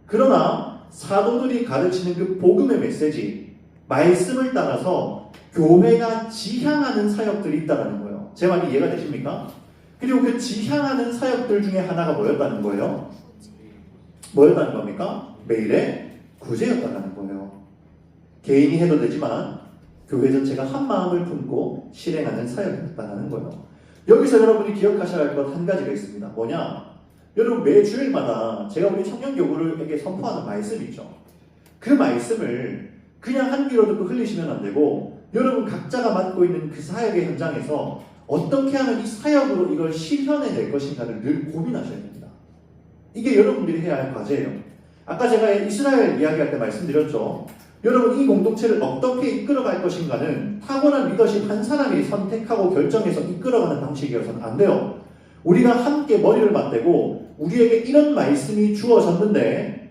그러나 사도들이 가르치는 그 복음의 메시지, 말씀을 따라서 교회가 지향하는 사역들이 있다는 거예요. 제 말이 이해가 되십니까? 그리고 그 지향하는 사역들 중에 하나가 뭐였다는 거예요? 뭐였다는 겁니까? 매일의 구제였다는 거예요. 개인이 해도 되지만 교회 전체가 한 마음을 품고 실행하는 사역이었다는 거예요. 여기서 여러분이 기억하셔야 할 것 한 가지가 있습니다. 뭐냐? 여러분 매 주일마다 제가 우리 청년교구에게 선포하는 말씀이 있죠. 그 말씀을 그냥 한 귀로 듣고 흘리시면 안 되고 여러분 각자가 맡고 있는 그 사역의 현장에서 어떻게 하면 이 사역으로 이걸 실현해낼 것인가를 늘 고민하셔야 됩니다. 이게 여러분들이 해야 할 과제예요. 아까 제가 이스라엘 이야기할 때 말씀드렸죠. 여러분 이 공동체를 어떻게 이끌어갈 것인가는 탁월한 리더십 한 사람이 선택하고 결정해서 이끌어가는 방식이어서는 안 돼요. 우리가 함께 머리를 맞대고 우리에게 이런 말씀이 주어졌는데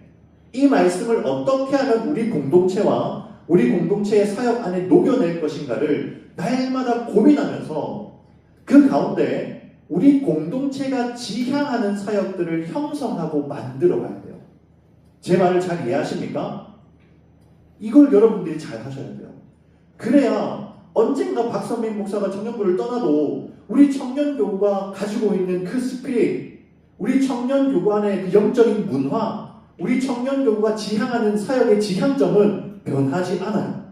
이 말씀을 어떻게 하면 우리 공동체와 우리 공동체의 사역 안에 녹여낼 것인가를 날마다 고민하면서 그 가운데 우리 공동체가 지향하는 사역들을 형성하고 만들어가야 돼요. 제 말을 잘 이해하십니까? 이걸 여러분들이 잘 하셔야 돼요. 그래야 언젠가 박선민 목사가 청년부를 떠나도 우리 청년교구가 가지고 있는 그 스피릿, 우리 청년교구 안의 그 영적인 문화, 우리 청년교구가 지향하는 사역의 지향점은 변하지 않아요.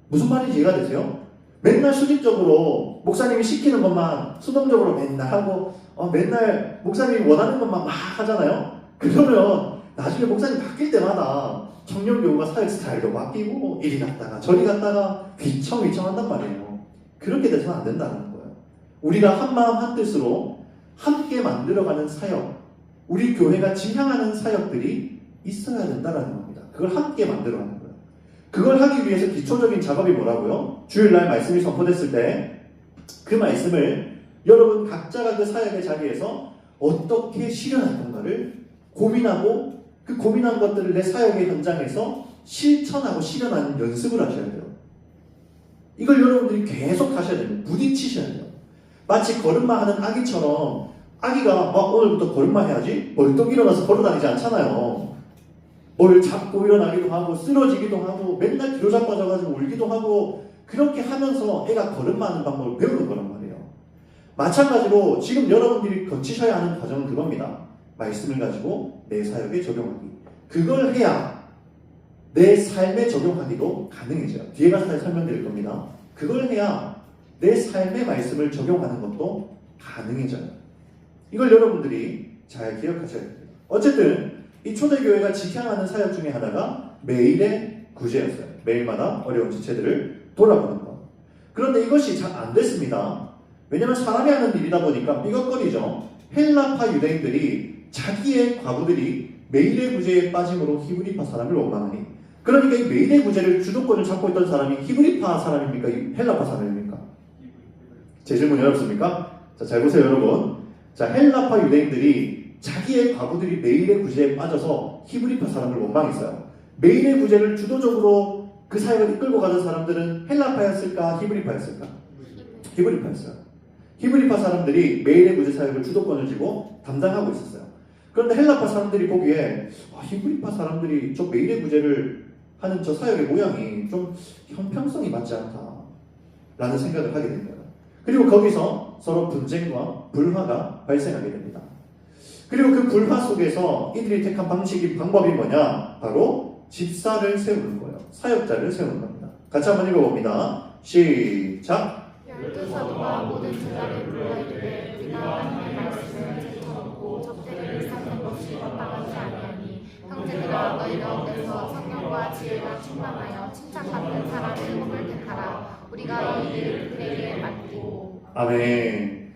무슨 말인지 이해가 되세요? 맨날 수직적으로 목사님이 시키는 것만 수동적으로 맨날 하고 맨날 목사님이 원하는 것만 막 하잖아요. 그러면 나중에 목사님 바뀔 때마다 청년교구가 사역 스타일도 바뀌고 이리 갔다가 저리 갔다가 귀청귀청한단 말이에요. 그렇게 돼서는 안 된다는 거예요. 우리가 한마음 한뜻으로 함께 만들어가는 사역, 우리 교회가 지향하는 사역들이 있어야 된다는 겁니다. 그걸 함께 만들어가는 거예요. 그걸 하기 위해서 기초적인 작업이 뭐라고요? 주일날 말씀이 선포됐을 때 그 말씀을 여러분 각자가 그 사역의 자리에서 어떻게 실현할 건가를 고민하고 그 고민한 것들을 내 사역의 현장에서 실천하고 실현하는 연습을 하셔야 돼요. 이걸 여러분들이 계속 하셔야 됩니다. 부딪히셔야 돼요. 마치 걸음마 하는 아기처럼 아기가 막 오늘부터 걸음마 해야지 벌떡 일어나서 걸어다니지 않잖아요. 뭘 잡고 일어나기도 하고 쓰러지기도 하고 맨날 뒤로 자빠져가지고 울기도 하고 그렇게 하면서 애가 걸음마 하는 방법을 배우는 거란 말이에요. 마찬가지로 지금 여러분들이 거치셔야 하는 과정은 그겁니다. 말씀을 가지고 내 사역에 적용하기. 그걸 해야 내 삶에 적용하기도 가능해져요. 뒤에 가서 설명드릴 겁니다. 그걸 해야 내 삶의 말씀을 적용하는 것도 가능해져요. 이걸 여러분들이 잘 기억하셔야 됩니다. 어쨌든 이 초대교회가 지향하는 사역 중에 하나가 매일의 구제였어요. 매일마다 어려운 지체들을 돌아보는 것. 그런데 이것이 잘 안 됐습니다. 왜냐하면 사람이 하는 일이다 보니까 삐걱거리죠. 헬라파 유대인들이 자기의 과부들이 매일의 구제에 빠짐으로 히브리파 사람을 원망하니, 그러니까 이 매일의 구제를 주도권을 잡고 있던 사람이 히브리파 사람입니까? 헬라파 사람입니까? 제 질문이 어렵습니까? 자, 잘 보세요 여러분. 자, 헬라파 유대인들이 자기의 과부들이 매일의 구제에 빠져서 히브리파 사람을 원망했어요. 매일의 구제를 주도적으로 그 사역을 이끌고 가던 사람들은 헬라파였을까? 히브리파였을까? 히브리파였어요. 히브리파 사람들이 매일의 구제 사역을 주도권을 쥐고 담당하고 있었어요. 그런데 헬라파 사람들이 보기에 히브리파 사람들이 저 매일의 구제를 하는 저 사역의 모양이 좀 형평성이 맞지 않다 라는 생각을 하게 된 거예요. 그리고 거기서 서로 분쟁과 불화가 발생하게 됩니다. 그리고 그 불화 속에서 이들이 택한 방법이 뭐냐? 바로 집사를 세우는 거예요. 사역자를 세우는 겁니다. 같이 한번 읽어봅니다. 시작! 12사도가 모든 제자를 불러 이르되 우리가 하나님의 말씀을 제쳐놓고 접대를 쌓는 것이 마땅하지 아니하니 형제들아 너희 가운데서 성령과 지혜가 충만하여 칭찬받는 사람 7을 택하라. 우리가 이 일을 그들에게 맡기고. 아멘.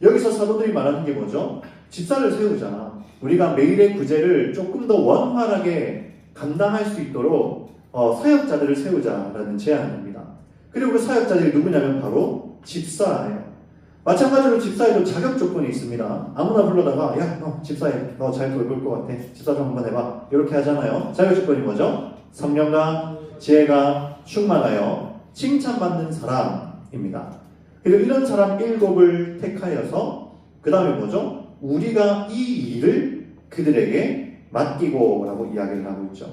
여기서 사도들이 말하는 게 뭐죠? 집사를 세우자. 우리가 매일의 구제를 조금 더 원활하게 감당할 수 있도록 사역자들을 세우자라는 제안입니다. 그리고 그 사역자들이 누구냐면 바로 집사예요. 마찬가지로 집사에도 자격 조건이 있습니다. 아무나 불러다가 야, 너 집사해. 너 잘 돌볼 것 같아. 집사 좀 한번 해봐. 이렇게 하잖아요. 자격 조건이 뭐죠? 성령과 지혜가 충만하여 칭찬받는 사람입니다. 그리고 이런 사람 7을 택하여서 그 다음에 뭐죠? 우리가 이 일을 그들에게 맡기고 라고 이야기를 하고 있죠.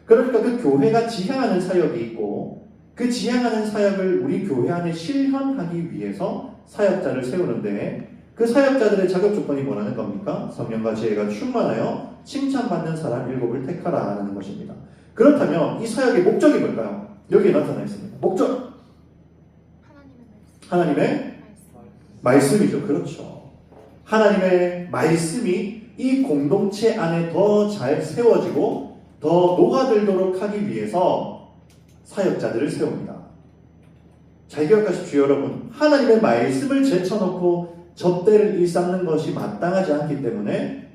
그러니까 그 교회가 지향하는 사역이 있고 그 지향하는 사역을 우리 교회 안에 실현하기 위해서 사역자를 세우는데 그 사역자들의 자격 조건이 뭐라는 겁니까? 성령과 지혜가 충만하여 칭찬받는 사람 7을 택하라는 것입니다. 그렇다면 이 사역의 목적이 뭘까요? 여기에 나타나 있습니다. 목적! 하나님의 말씀이죠. 그렇죠. 하나님의 말씀이 이 공동체 안에 더 잘 세워지고 더 녹아들도록 하기 위해서 사역자들을 세웁니다. 잘 기억하십시오 여러분. 하나님의 말씀을 제쳐놓고 접대를 일삼는 것이 마땅하지 않기 때문에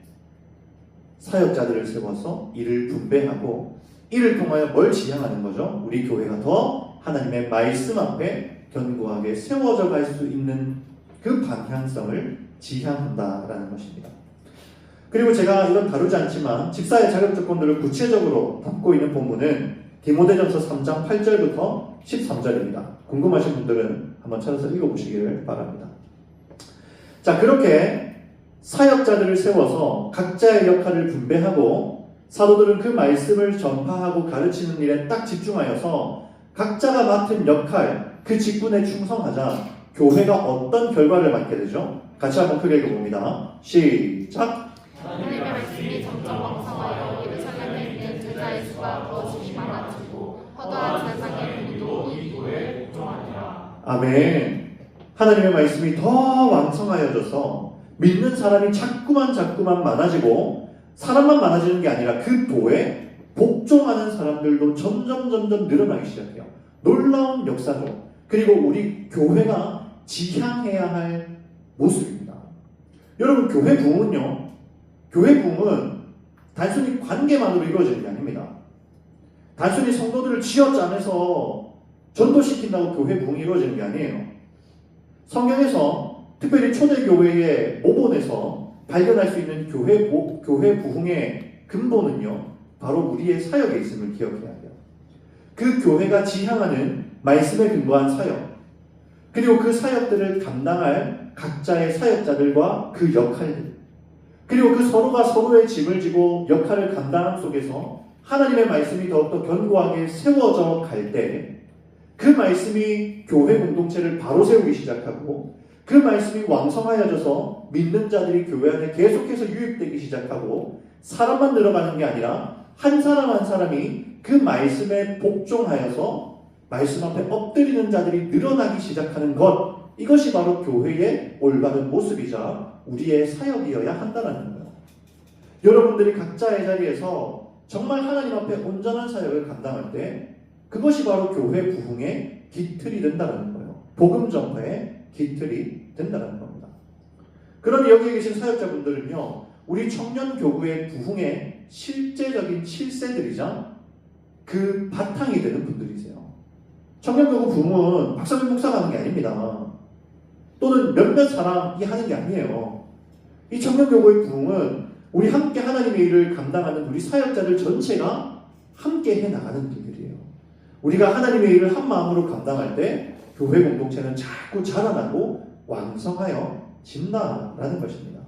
사역자들을 세워서 이를 분배하고 이를 통하여 뭘 지향하는 거죠? 우리 교회가 더 하나님의 말씀 앞에 견고하게 세워져 갈 수 있는 그 방향성을 지향한다라는 것입니다. 그리고 제가 이건 다루지 않지만 집사의 자격 조건들을 구체적으로 담고 있는 본문은 디모데전서 3장 8절부터 13절입니다. 궁금하신 분들은 한번 찾아서 읽어보시기를 바랍니다. 자, 그렇게 사역자들을 세워서 각자의 역할을 분배하고 사도들은 그 말씀을 전파하고 가르치는 일에 딱 집중하여서 각자가 맡은 역할, 그 직분에 충성하자 교회가 어떤 결과를 맞게 되죠? 같이 한번 크게 읽어봅니다. 시작! 하나님의 말씀이 점점 왕성하여 예루살렘에 있는 제자의 수가 더욱이 많아지고 허다한 세상의 분위도 이 교회에 복종하니라. 아멘. 하나님의 말씀이 더 왕성하여져서 믿는 사람이 자꾸만 많아지고 사람만 많아지는 게 아니라 그 도에 복종하는 사람들도 점점 늘어나기 시작해요. 놀라운 역사죠. 그리고 우리 교회가 지향해야 할 모습입니다. 여러분, 교회 부흥은요, 교회 부흥은 단순히 관계만으로 이루어지는 게 아닙니다. 단순히 성도들을 쥐어짜내서 전도시킨다고 교회 부흥이 이루어지는 게 아니에요. 성경에서 특별히 초대교회의 모본에서 발견할 수 있는 교회 부흥의 근본은요, 바로 우리의 사역에 있음을 기억해야 돼요. 그 교회가 지향하는 말씀에 근거한 사역, 그리고 그 사역들을 감당할 각자의 사역자들과 그 역할들, 그리고 그 서로가 서로의 짐을 지고 역할을 감당함 속에서 하나님의 말씀이 더욱더 견고하게 세워져 갈 때 그 말씀이 교회 공동체를 바로 세우기 시작하고 그 말씀이 왕성하여져서 믿는 자들이 교회 안에 계속해서 유입되기 시작하고 사람만 늘어가는 게 아니라 한 사람 한 사람이 그 말씀에 복종하여서 말씀 앞에 엎드리는 자들이 늘어나기 시작하는 것, 이것이 바로 교회의 올바른 모습이자 우리의 사역이어야 한다는 거예요. 여러분들이 각자의 자리에서 정말 하나님 앞에 온전한 사역을 감당할 때 그것이 바로 교회 부흥의 기틀이 된다는 거예요. 복음 전파의 기틀이 된다는 겁니다. 그럼 여기에 계신 사역자분들은요, 우리 청년교구의 부흥의 실제적인 실세들이자 그 바탕이 되는 분들이세요. 청년교구 부흥은 박상민 목사가 하는 게 아닙니다. 또는 몇몇 사람이 하는 게 아니에요. 이 청년교구의 부흥은 우리 함께 하나님의 일을 감당하는 우리 사역자들 전체가 함께 해나가는 일들이에요. 우리가 하나님의 일을 한 마음으로 감당할 때 교회 공동체는 자꾸 자라나고 왕성하여 진다라는 것입니다.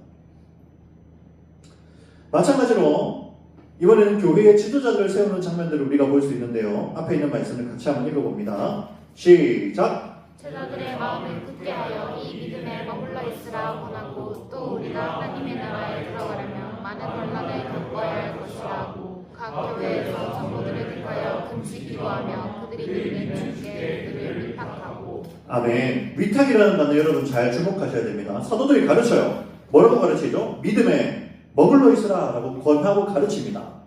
마찬가지로 이번에는 교회의 지도자들을 세우는 장면들을 우리가 볼 수 있는데요. 앞에 있는 말씀을 같이 한번 읽어봅니다. 시작! 제자들의 마음을 굳게 하여 이 믿음에 머물러 있으라 권하고 또 우리가 하나님의 나라에 들어가려면 많은 혼란을 겪어야 할 것이라고 각 교회에서 성도들을 택하여 금식 기도하며 그들이 드리는 주께 그들을 위탁하고. 아멘. 위탁이라는 단어 여러분 잘 주목하셔야 됩니다. 사도들이 가르쳐요. 뭐라고 가르치죠? 믿음에 머물러 있으라 라고 권하고 가르칩니다.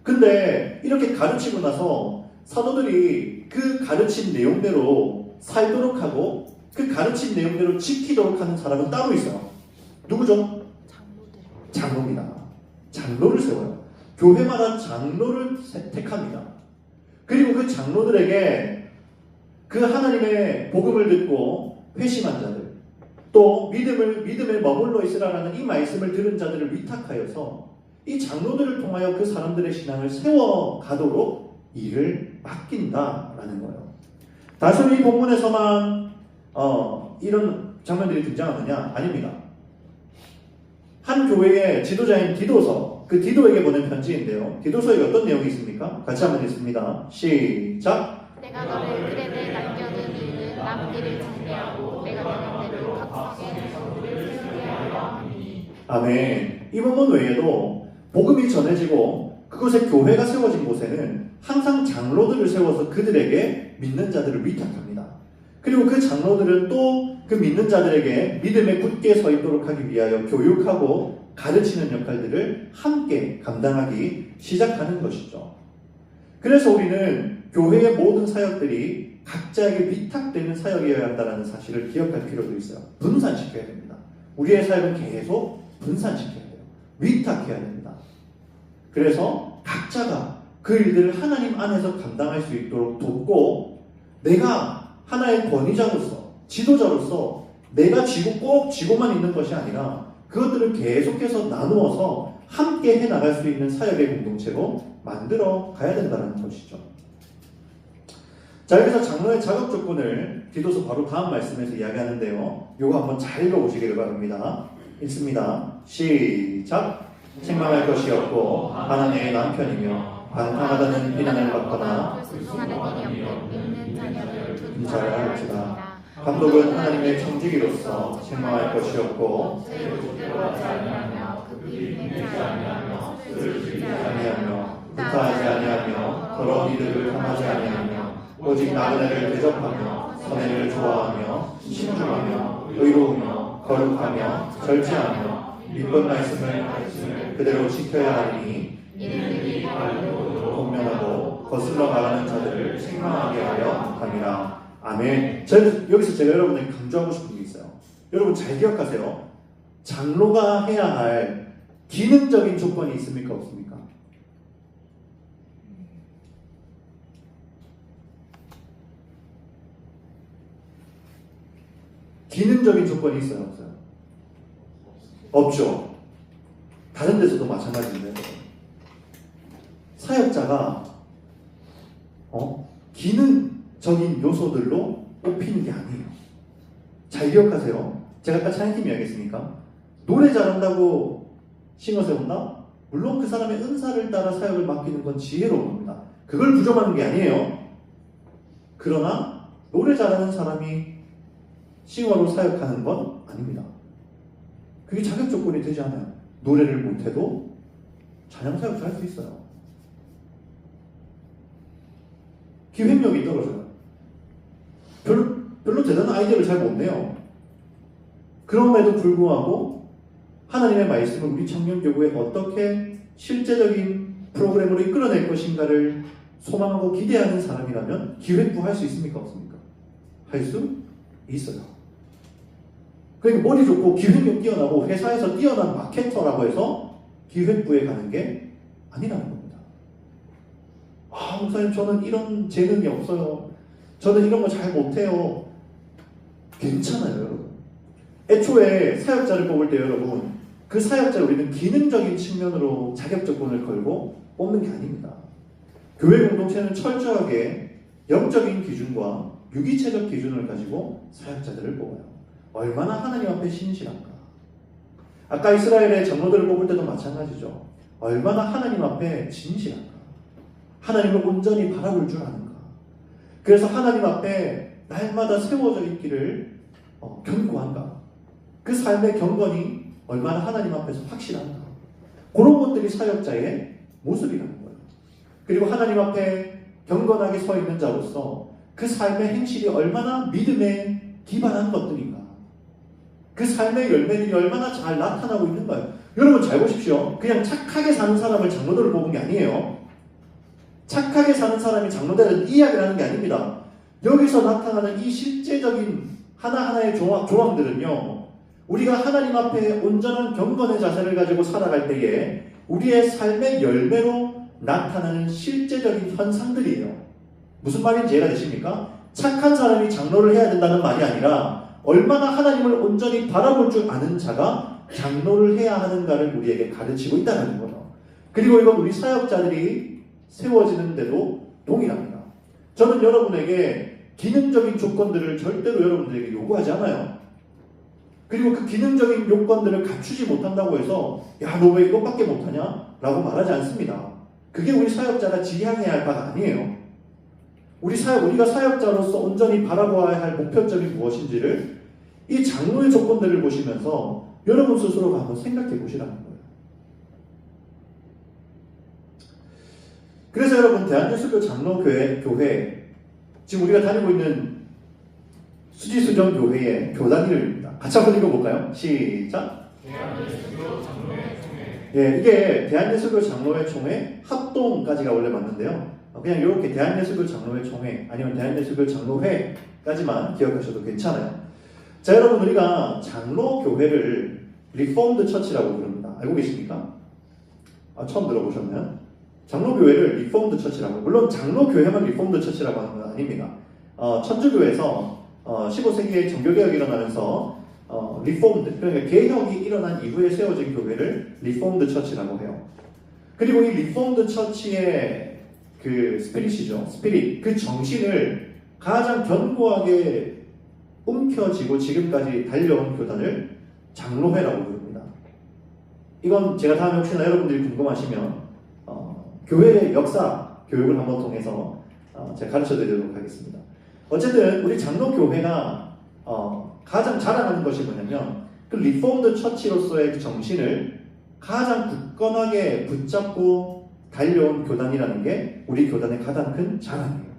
근데 이렇게 가르치고 나서 사도들이 그 가르친 내용대로 살도록 하고 그 가르친 내용대로 지키도록 하는 사람은 따로 있어요. 누구죠? 장로입니다. 장로를 세워요. 교회마다 장로를 택합니다. 그리고 그 장로들에게 그 하나님의 복음을 듣고 회심한 자들, 또 믿음에 머물러 있으라라는 이 말씀을 들은 자들을 위탁하여서 이 장로들을 통하여 그 사람들의 신앙을 세워가도록 일을 맡긴다라는 거예요. 단순히 본문에서만 이런 장면들이 등장하느냐? 아닙니다. 한 교회의 지도자인 디도서, 그 디도에게 보낸 편지인데요. 디도서에 어떤 내용이 있습니까? 같이 한번 읽습니다. 시작! 내가 너를 그레데 남겨둔 이유는 남기를 정리하고 내가 명한 대로 각 성의 장로들을 세우게 하려 함이니. 아멘. 이 부분 외에도 복음이 전해지고 그곳에 교회가 세워진 곳에는 항상 장로들을 세워서 그들에게 믿는 자들을 위탁합니다. 그리고 그 장로들은 또 그 믿는 자들에게 믿음에 굳게 서 있도록 하기 위하여 교육하고 가르치는 역할들을 함께 감당하기 시작하는 것이죠. 그래서 우리는 교회의 모든 사역들이 각자에게 위탁되는 사역이어야 한다는 사실을 기억할 필요도 있어요. 분산시켜야 됩니다. 우리의 사역은 계속 분산시켜야 돼요. 위탁해야 됩니다. 그래서 각자가 그 일들을 하나님 안에서 감당할 수 있도록 돕고, 내가 하나의 권위자로서, 지도자로서 내가 꼭 쥐고만 있는 것이 아니라 그것들을 계속해서 나누어서 함께 해나갈 수 있는 사역의 공동체로 만들어 가야 된다는 것이죠. 자, 여기서 장로의 자격 조건을 디도서 바로 다음 말씀에서 이야기하는데요. 이거 한번 잘 읽어보시기를 바랍니다. 읽습니다. 시작! 책망할 것이 없고 하나님의 남편이며 반항하다는 비난을 받거나 불순종하는 일이 없는 믿는 자녀를 분자야 할지라. 감독은 하나님의 청지기로서 책망할 것이 없고 제 뜻대로 하지 아니하며 급히 내지 아니하며 술을 즐기지 아니하며 불타하지 아니하며 더러운 이들을 탐하지 아니하며 오직 나그네를 대접하며 선행을 좋아하며 신중하며 의로우며 거룩하며 절제하며 믿건 말씀을 그대로 지켜야 하니 이들이 바르고 공면하고 거슬러 가라는 자들을 책망하게 하려 함이라. 아멘. 여기서 제가 여러분에게 강조하고 싶은 게 있어요. 여러분 잘 기억하세요. 장로가 해야 할 기능적인 조건이 있습니까? 없습니까? 기능적인 조건이 있어요? 없어요? 없죠. 다른 데서도 마찬가지인데 사역자가 기능적인 요소들로 뽑히는 게 아니에요. 잘 기억하세요. 제가 아까 찬양팀 이야기했으니까 노래 잘한다고 싱어 세운다? 물론 그 사람의 은사를 따라 사역을 맡기는 건 지혜로운 겁니다. 그걸 부정하는 게 아니에요. 그러나 노래 잘하는 사람이 싱어로 사역하는 건 아닙니다. 그게 자격 조건이 되지 않아요. 노래를 못해도 찬양 사역을 할 수 있어요. 기획력이 떨어져요. 별로 대단한 아이디어를 잘 못 내요. 그럼에도 불구하고 하나님의 말씀을 우리 청년교구에 어떻게 실제적인 프로그램으로 이끌어낼 것인가를 소망하고 기대하는 사람이라면 기획부 할 수 있습니까? 없습니까? 할 수 있어요. 그러니까 머리 좋고 기획력 뛰어나고 회사에서 뛰어난 마케터라고 해서 기획부에 가는 게 아니라는 겁니다. 목사님 저는 이런 재능이 없어요. 저는 이런 거 잘 못해요. 괜찮아요, 여러분. 애초에 사역자를 뽑을 때 여러분 그 사역자를 우리는 기능적인 측면으로 자격 조건을 걸고 뽑는 게 아닙니다. 교회 공동체는 철저하게 영적인 기준과 유기체적 기준을 가지고 사역자들을 뽑아요. 얼마나 하나님 앞에 신실한가. 아까 이스라엘의 장로들을 뽑을 때도 마찬가지죠. 얼마나 하나님 앞에 진실한가. 하나님을 온전히 바라볼 줄 아는가. 그래서 하나님 앞에 날마다 세워져 있기를 견고한가. 그 삶의 경건이 얼마나 하나님 앞에서 확실한가. 그런 것들이 사역자의 모습이라는 거예요. 그리고 하나님 앞에 경건하게 서 있는 자로서 그 삶의 행실이 얼마나 믿음에 기반한 것들인가. 그 삶의 열매들이 얼마나 잘 나타나고 있는가요. 여러분 잘 보십시오. 그냥 착하게 사는 사람을 장로들을 뽑은 게 아니에요. 착하게 사는 사람이 장로들은 이야기를 하는 게 아닙니다. 여기서 나타나는 이 실제적인 하나하나의 조항들은요. 우리가 하나님 앞에 온전한 경건의 자세를 가지고 살아갈 때에 우리의 삶의 열매로 나타나는 실제적인 현상들이에요. 무슨 말인지 이해가 되십니까? 착한 사람이 장로를 해야 된다는 말이 아니라 얼마나 하나님을 온전히 바라볼 줄 아는 자가 장로를 해야 하는가를 우리에게 가르치고 있다는 거죠. 그리고 이건 우리 사역자들이 세워지는데도 동일합니다. 저는 여러분에게 기능적인 조건들을 절대로 여러분들에게 요구하지 않아요. 그리고 그 기능적인 요건들을 갖추지 못한다고 해서 야, 너 왜 이것밖에 못하냐? 라고 말하지 않습니다. 그게 우리 사역자가 지향해야 할 바가 아니에요. 우리가 사역자로서 온전히 바라봐야 할 목표점이 무엇인지를 이 장로의 조건들을 보시면서 여러분 스스로가 한번 생각해 보시라는 거예요. 그래서 여러분 대한예수교 장로교회 지금 우리가 다니고 있는 수지수정교회의 교단위입니다. 같이 한번 읽어볼까요? 시작! 예, 이게 대한예수교 장로회 총회 합동까지가 원래 맞는데요. 그냥 이렇게 대한예수교 장로회 총회 아니면 대한예수교 장로회까지만 기억하셔도 괜찮아요. 자, 여러분 우리가 장로교회를 리폼드 처치라고 부릅니다. 알고 계십니까? 처음 들어보셨나요? 장로교회를 리폼드 처치라고. 물론 장로교회만 리폼드 처치라고 하는 건 아닙니다. 천주교에서 15세기에 정교개혁이 일어나면서 리폼드, 그러니까 개혁이 일어난 이후에 세워진 교회를 리폼드 처치라고 해요. 그리고 이 리폼드 처치의 그 스피릿, 그 정신을 가장 견고하게 움켜쥐고 지금까지 달려온 교단을 장로회라고 부릅니다. 이건 제가 다음에 혹시나 여러분들이 궁금하시면 교회의 역사 교육을 한번 통해서 제가 가르쳐 드리도록 하겠습니다. 어쨌든 우리 장로교회가 가장 자랑하는 것이 뭐냐면 그 리폼드 처치로서의 그 정신을 가장 굳건하게 붙잡고 달려온 교단이라는 게 우리 교단의 가장 큰 자랑이에요.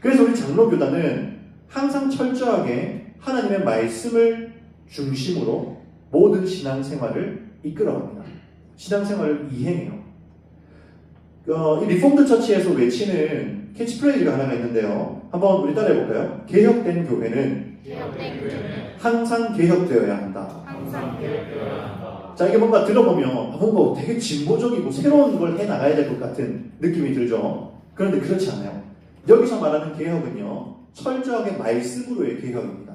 그래서 우리 장로교단은 항상 철저하게 하나님의 말씀을 중심으로 모든 신앙생활을 이끌어갑니다. 신앙생활을 이행해요. 이 리폼드 처치에서 외치는 캐치프레이즈가 하나가 있는데요. 한번 우리 따라해볼까요? 개혁된 교회는 항상 개혁되어야 한다. 자, 이게 뭔가 들어보면 뭔가 되게 진보적이고 새로운 걸 해나가야 될 것 같은 느낌이 들죠. 그런데 그렇지 않아요. 여기서 말하는 개혁은요, 철저하게 말씀으로의 개혁입니다.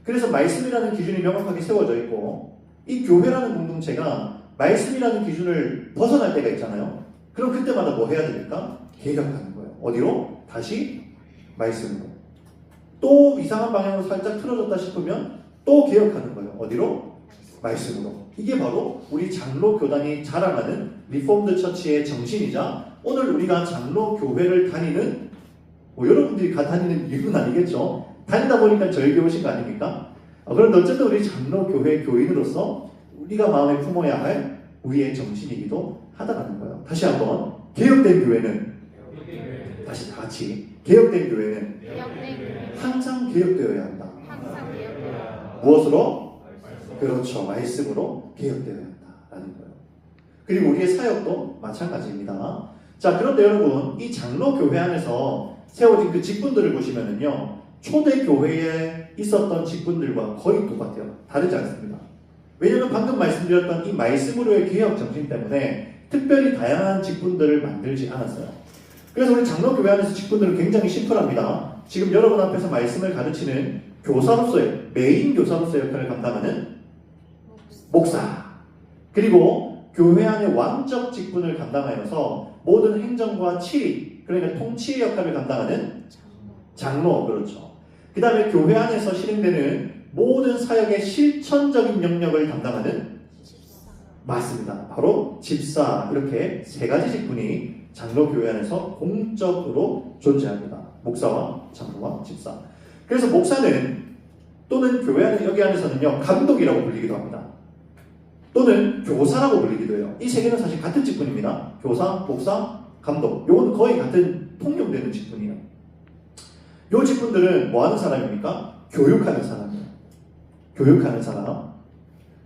그래서 말씀이라는 기준이 명확하게 세워져 있고 이 교회라는 공동체가 말씀이라는 기준을 벗어날 때가 있잖아요. 그럼 그때마다 뭐 해야 됩니까? 개혁하는 거예요. 어디로? 다시 말씀으로. 또 이상한 방향으로 살짝 틀어졌다 싶으면 또 개혁하는 거예요. 어디로? 말씀으로. 이게 바로 우리 장로 교단이 자랑하는 리폼드 처치의 정신이자 오늘 우리가 장로 교회를 다니는 여러분들이 다니는 이유는 아니겠죠. 다니다 보니까 저희 교회 오신 거 아닙니까? 그런데 어쨌든 우리 장로 교회 교인으로서 우리가 마음에 품어야 할 우리의 정신이기도 하다라는 거예요. 다시 한번 개혁된 교회는 다시 다 같이 개혁된 교회는 항상 개혁되어야 한다. 항상 기억해요. 무엇으로? 그렇죠. 말씀으로 개혁되어야 한다라는 거예요. 그리고 우리의 사역도 마찬가지입니다. 자, 그런데 여러분, 이 장로교회 안에서 세워진 그 직분들을 보시면은요, 초대 교회에 있었던 직분들과 거의 똑같아요. 다르지 않습니다. 왜냐하면 방금 말씀드렸던 이 말씀으로의 개혁 정신 때문에 특별히 다양한 직분들을 만들지 않았어요. 그래서 우리 장로교회 안에서 직분들은 굉장히 심플합니다. 지금 여러분 앞에서 말씀을 가르치는 교사로서의, 메인 교사로서의 역할을 감당하는 목사, 그리고 교회 안의 왕적 직분을 감당하여서 모든 행정과 치리, 그러니까 통치의 역할을 감당하는 장로, 그렇죠. 그 다음에 교회 안에서 실행되는 모든 사역의 실천적인 영역을 담당하는, 맞습니다. 바로 집사, 이렇게 세 가지 직분이 장로 교회 안에서 공적으로 존재합니다. 목사와 장로와 집사. 그래서 목사는 또는 교회 안에 여기 안에서는요, 감독이라고 불리기도 합니다. 또는 교사라고 불리기도 해요. 이 세 개는 사실 같은 직분입니다. 교사, 목사, 감독. 요건 거의 같은 통용되는 직분이에요. 요 직분들은 뭐 하는 사람입니까? 교육하는 사람이에요. 교육하는 사람.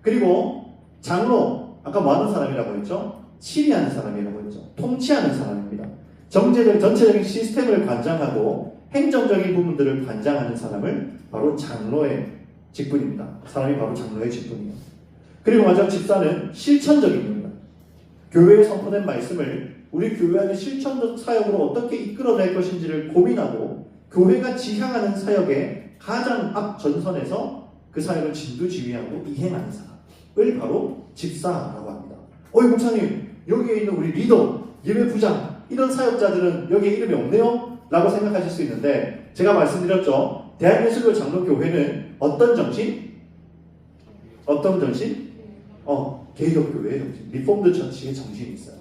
그리고 장로, 아까 뭐 하는 사람이라고 했죠? 치리하는 사람이라고 했죠. 통치하는 사람입니다. 전체적인 시스템을 관장하고 행정적인 부분들을 관장하는 사람을 바로 장로의 직분입니다. 사람이 바로 장로의 직분이에요. 그리고 마지막 집사는 실천적인 겁니다. 교회에 선포된 말씀을 우리 교회 안의 실천적 사역으로 어떻게 이끌어낼 것인지를 고민하고 교회가 지향하는 사역의 가장 앞전선에서 그 사역을 진두지휘하고 이행하는 사람을 바로 집사라고 합니다. 목사님, 여기에 있는 우리 리더, 예배부장, 이런 사역자들은 여기에 이름이 없네요? 라고 생각하실 수 있는데, 제가 말씀드렸죠. 대한예수교 장로교회는 어떤 정신? 어떤 정신? 개혁교회의 정신, 리폼드 처치의 정신이 있어요.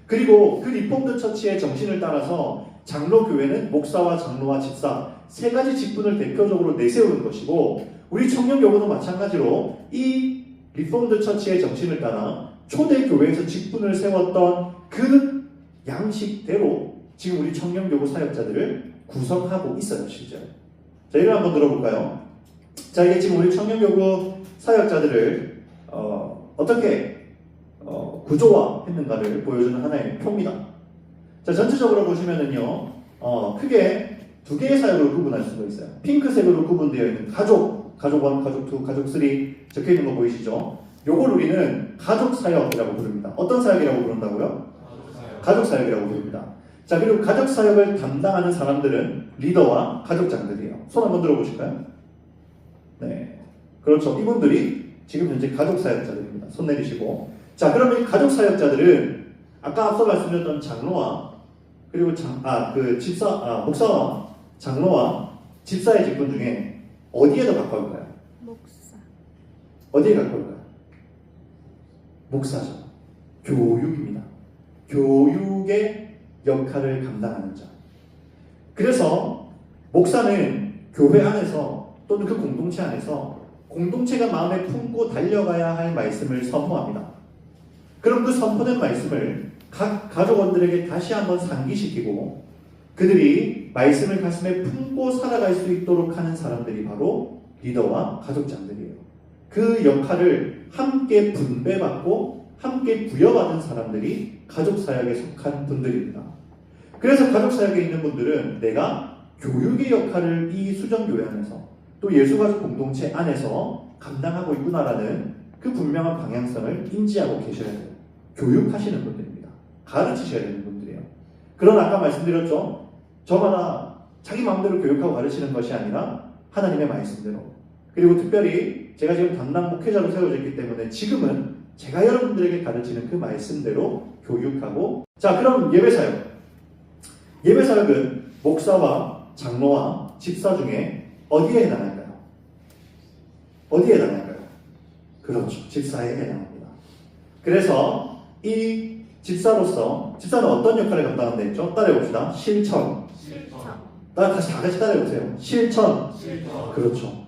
그리고 그 리폼드 처치의 정신을 따라서 장로교회는 목사와 장로와 집사 세 가지 직분을 대표적으로 내세우는 것이고, 우리 청년교회도 마찬가지로 이 리폼드 처치의 정신을 따라 초대교회에서 직분을 세웠던 그 양식대로 지금 우리 청년교회 사역자들을 구성하고 있어요, 실제로. 자, 이를 한번 들어볼까요? 자, 이게 지금 우리 청년교회 사역자들을 어떻게 구조화했는가를 보여주는 하나의 표입니다. 자, 전체적으로 보시면은요, 크게 두 개의 사역으로 구분할 수가 있어요. 핑크색으로 구분되어 있는 가족 1, 가족 2, 가족 3 적혀 있는 거 보이시죠? 요걸 우리는 가족 사역이라고 부릅니다. 어떤 사역이라고 부른다고요? 가족 사역이라고 부릅니다. 자, 그리고 가족 사역을 담당하는 사람들은 리더와 가족장들이에요. 손 한번 들어보실까요? 네, 그렇죠. 이분들이 지금 현재 가족 사역자들입니다. 손 내리시고. 자, 그러면 가족 사역자들은 아까 앞서 말씀드렸던 장로와 그리고 목사와 장로와 집사의 직분 중에 어디에 더 가까울까요? 목사. 어디에 가까울까요? 목사죠. 교육입니다. 교육의 역할을 감당하는 자. 그래서 목사는 교회 안에서 또는 그 공동체 안에서 공동체가 마음에 품고 달려가야 할 말씀을 선포합니다. 그럼 그 선포된 말씀을 각 가족원들에게 다시 한번 상기시키고 그들이 말씀을 가슴에 품고 살아갈 수 있도록 하는 사람들이 바로 리더와 가족장들이에요. 그 역할을 함께 분배받고 함께 부여받은 사람들이 가족사역에 속한 분들입니다. 그래서 가족사역에 있는 분들은 내가 교육의 역할을 이 수정교회 안에서 또 예수가족 공동체 안에서 감당하고 있구나라는 그 분명한 방향성을 인지하고 계셔야 돼요. 교육하시는 분들입니다. 가르치셔야 되는 분들이에요. 그러나 아까 말씀드렸죠. 저마다 자기 마음대로 교육하고 가르치는 것이 아니라 하나님의 말씀대로. 그리고 특별히 제가 지금 담당 목회자로 세워져 있기 때문에 지금은 제가 여러분들에게 가르치는 그 말씀대로 교육하고, 자, 그럼 예배사역. 예배사역은 목사와 장로와 집사 중에 어디에 해당할까요? 어디에 해당할까요? 그렇죠. 집사에 해당합니다. 그래서 이 집사로서, 집사는 어떤 역할을 감당한다 했죠? 따라해봅시다. 실천. 다 같이 따라해보세요. 실천. 그렇죠.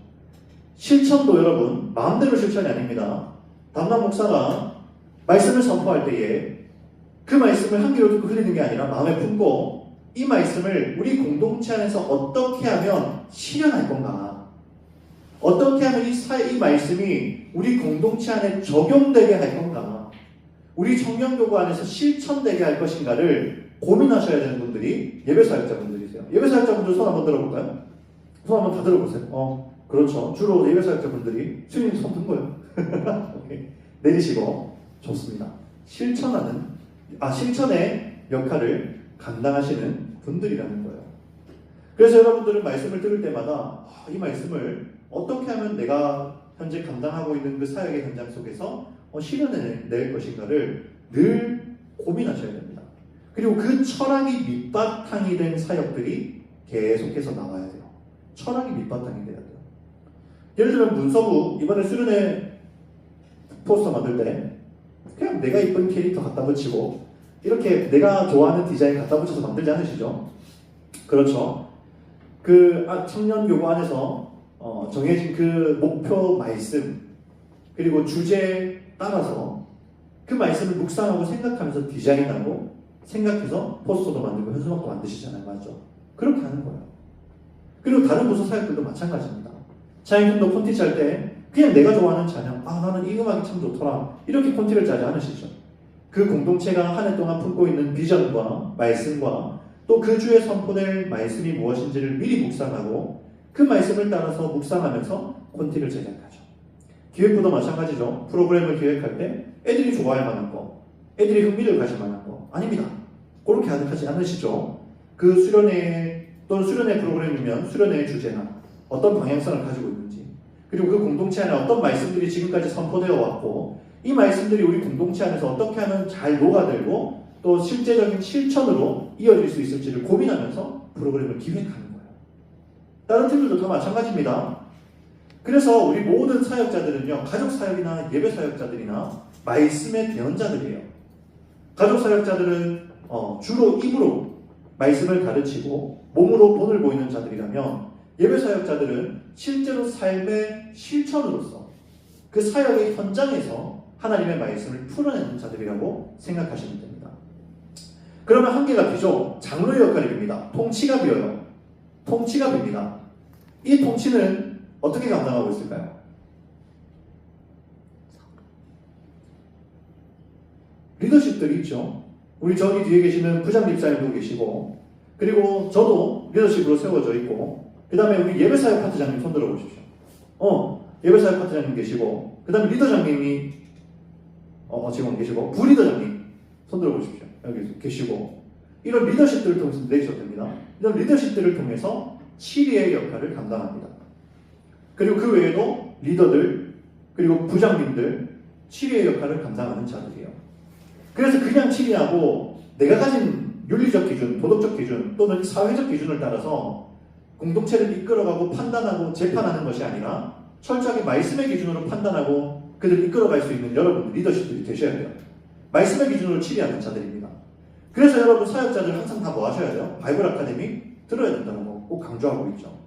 실천도 여러분 마음대로 실천이 아닙니다. 담당 목사가 말씀을 선포할 때에 그 말씀을 한 귀로 듣고 흘리는 게 아니라 마음에 품고 이 말씀을 우리 공동체 안에서 어떻게 하면 실현할 건가, 어떻게 하면 이 말씀이 우리 공동체 안에 적용되게 할 건가, 우리 청년교구 안에서 실천되게 할 것인가를 고민하셔야 되는 분들이 예배사역자분들이세요. 예배사역자분들 손 한번 들어볼까요? 손 한번 다 들어보세요. 그렇죠. 주로 예배사역자분들이 주님 손 든 거예요. 오케이. 내리시고. 좋습니다. 실천의 역할을 감당하시는 분들이라는 거예요. 그래서 여러분들은 말씀을 들을 때마다 이 말씀을 어떻게 하면 내가 현재 감당하고 있는 그 사역의 현장 속에서 실현해낼 것인가를 늘 고민하셔야 됩니다. 그리고 그 철학이 밑바탕이 된 사역들이 계속해서 나와야 돼요. 철학이 밑바탕이 돼야 돼요. 예를 들면 문서부 이번에 수련회 포스터 만들 때 그냥 내가 이쁜 캐릭터 갖다 붙이고 이렇게 내가 좋아하는 디자인 갖다 붙여서 만들지 않으시죠? 그렇죠. 그 청년교구 안에서 정해진 그 목표 말씀 그리고 주제에 따라서 그 말씀을 묵상하고 생각하면서 디자인하고 생각해서 포스터도 만들고 현수막도 만드시잖아요. 맞죠? 그렇게 하는 거예요. 그리고 다른 부서 사역들도 마찬가지입니다. 자연팀도 콘텐츠 할 때 그냥 내가 좋아하는 찬양, 나는 이 음악이 참 좋더라 이렇게 콘티를 짜지 않으시죠. 그 공동체가 한 해 동안 품고 있는 비전과 말씀과 또 그 주에 선포될 말씀이 무엇인지를 미리 묵상하고 그 말씀을 따라서 묵상하면서 콘티를 제작하죠. 기획부도 마찬가지죠. 프로그램을 기획할 때 애들이 좋아할 만한 거, 애들이 흥미를 가질 만한 거 아닙니다. 그렇게 하지 않으시죠. 그 수련회 또는 수련회 프로그램이면 수련회의 주제나 어떤 방향성을 가지고 있는지 그리고 그 공동체 안에 어떤 말씀들이 지금까지 선포되어 왔고 이 말씀들이 우리 공동체 안에서 어떻게 하면 잘 녹아들고 또 실제적인 실천으로 이어질 수 있을지를 고민하면서 프로그램을 기획하는 거예요. 다른 팀들도 다 마찬가지입니다. 그래서 우리 모든 사역자들은요, 가족사역이나 예배사역자들이나 말씀의 대언자들이에요. 가족사역자들은 주로 입으로 말씀을 가르치고 몸으로 본을 보이는 자들이라면 예배사역자들은 실제로 삶의 실천으로서 그 사역의 현장에서 하나님의 말씀을 풀어내는 자들이라고 생각하시면 됩니다. 그러면 한계가 비죠. 장로의 역할이 빕니다. 통치가 비어요. 통치가 빕니다. 이 통치는 어떻게 감당하고 있을까요? 리더십들이 있죠. 우리 저기 뒤에 계시는 부장집사님도 계시고 그리고 저도 리더십으로 세워져 있고 그 다음에 우리 예배사역 파트장님 손 들어보십시오. 예배사역 파트장님 계시고 그 다음에 리더장님이 지금 계시고 부리더장님 손 들어보십시오. 여기 계시고 이런 리더십들을 통해서 내주셔도 됩니다. 이런 리더십들을 통해서 치리의 역할을 감당합니다. 그리고 그 외에도 리더들 그리고 부장님들 치리의 역할을 감당하는 자들이에요. 그래서 그냥 치리하고 내가 가진 윤리적 기준, 도덕적 기준 또는 사회적 기준을 따라서 공동체를 이끌어가고 판단하고 재판하는 것이 아니라 철저하게 말씀의 기준으로 판단하고 그들을 이끌어갈 수 있는 여러분 리더십들이 되셔야 돼요. 말씀의 기준으로 치리하는 자들입니다. 그래서 여러분 사역자들 항상 다 뭐 하셔야 돼요? 바이블 아카데미 들어야 된다는 거 꼭 강조하고 있죠.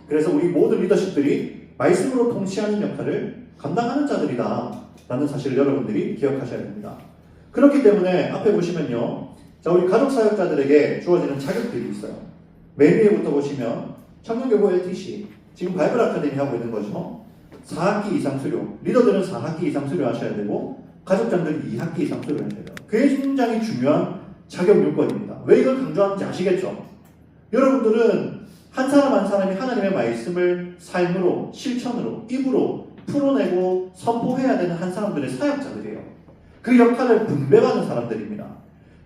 그래서 우리 모든 리더십들이 말씀으로 통치하는 역할을 감당하는 자들이다 라는 사실을 여러분들이 기억하셔야 됩니다. 그렇기 때문에 앞에 보시면요, 자 우리 가족 사역자들에게 주어지는 자격들이 있어요. 맨 위에부터 보시면 청년교구 LTC 지금 바이블 아카데미 하고 있는 거죠. 4학기 이상 수료, 리더들은 4학기 이상 수료하셔야 되고 가족장들이 2학기 이상 수료해야 돼요. 굉장히 중요한 자격 요건입니다. 왜 이걸 강조하는지 아시겠죠? 여러분들은 한 사람 한 사람이 하나님의 말씀을 삶으로, 실천으로, 입으로 풀어내고 선포해야 되는 한 사람들의 사역자들이에요. 그 역할을 분배받는 사람들입니다.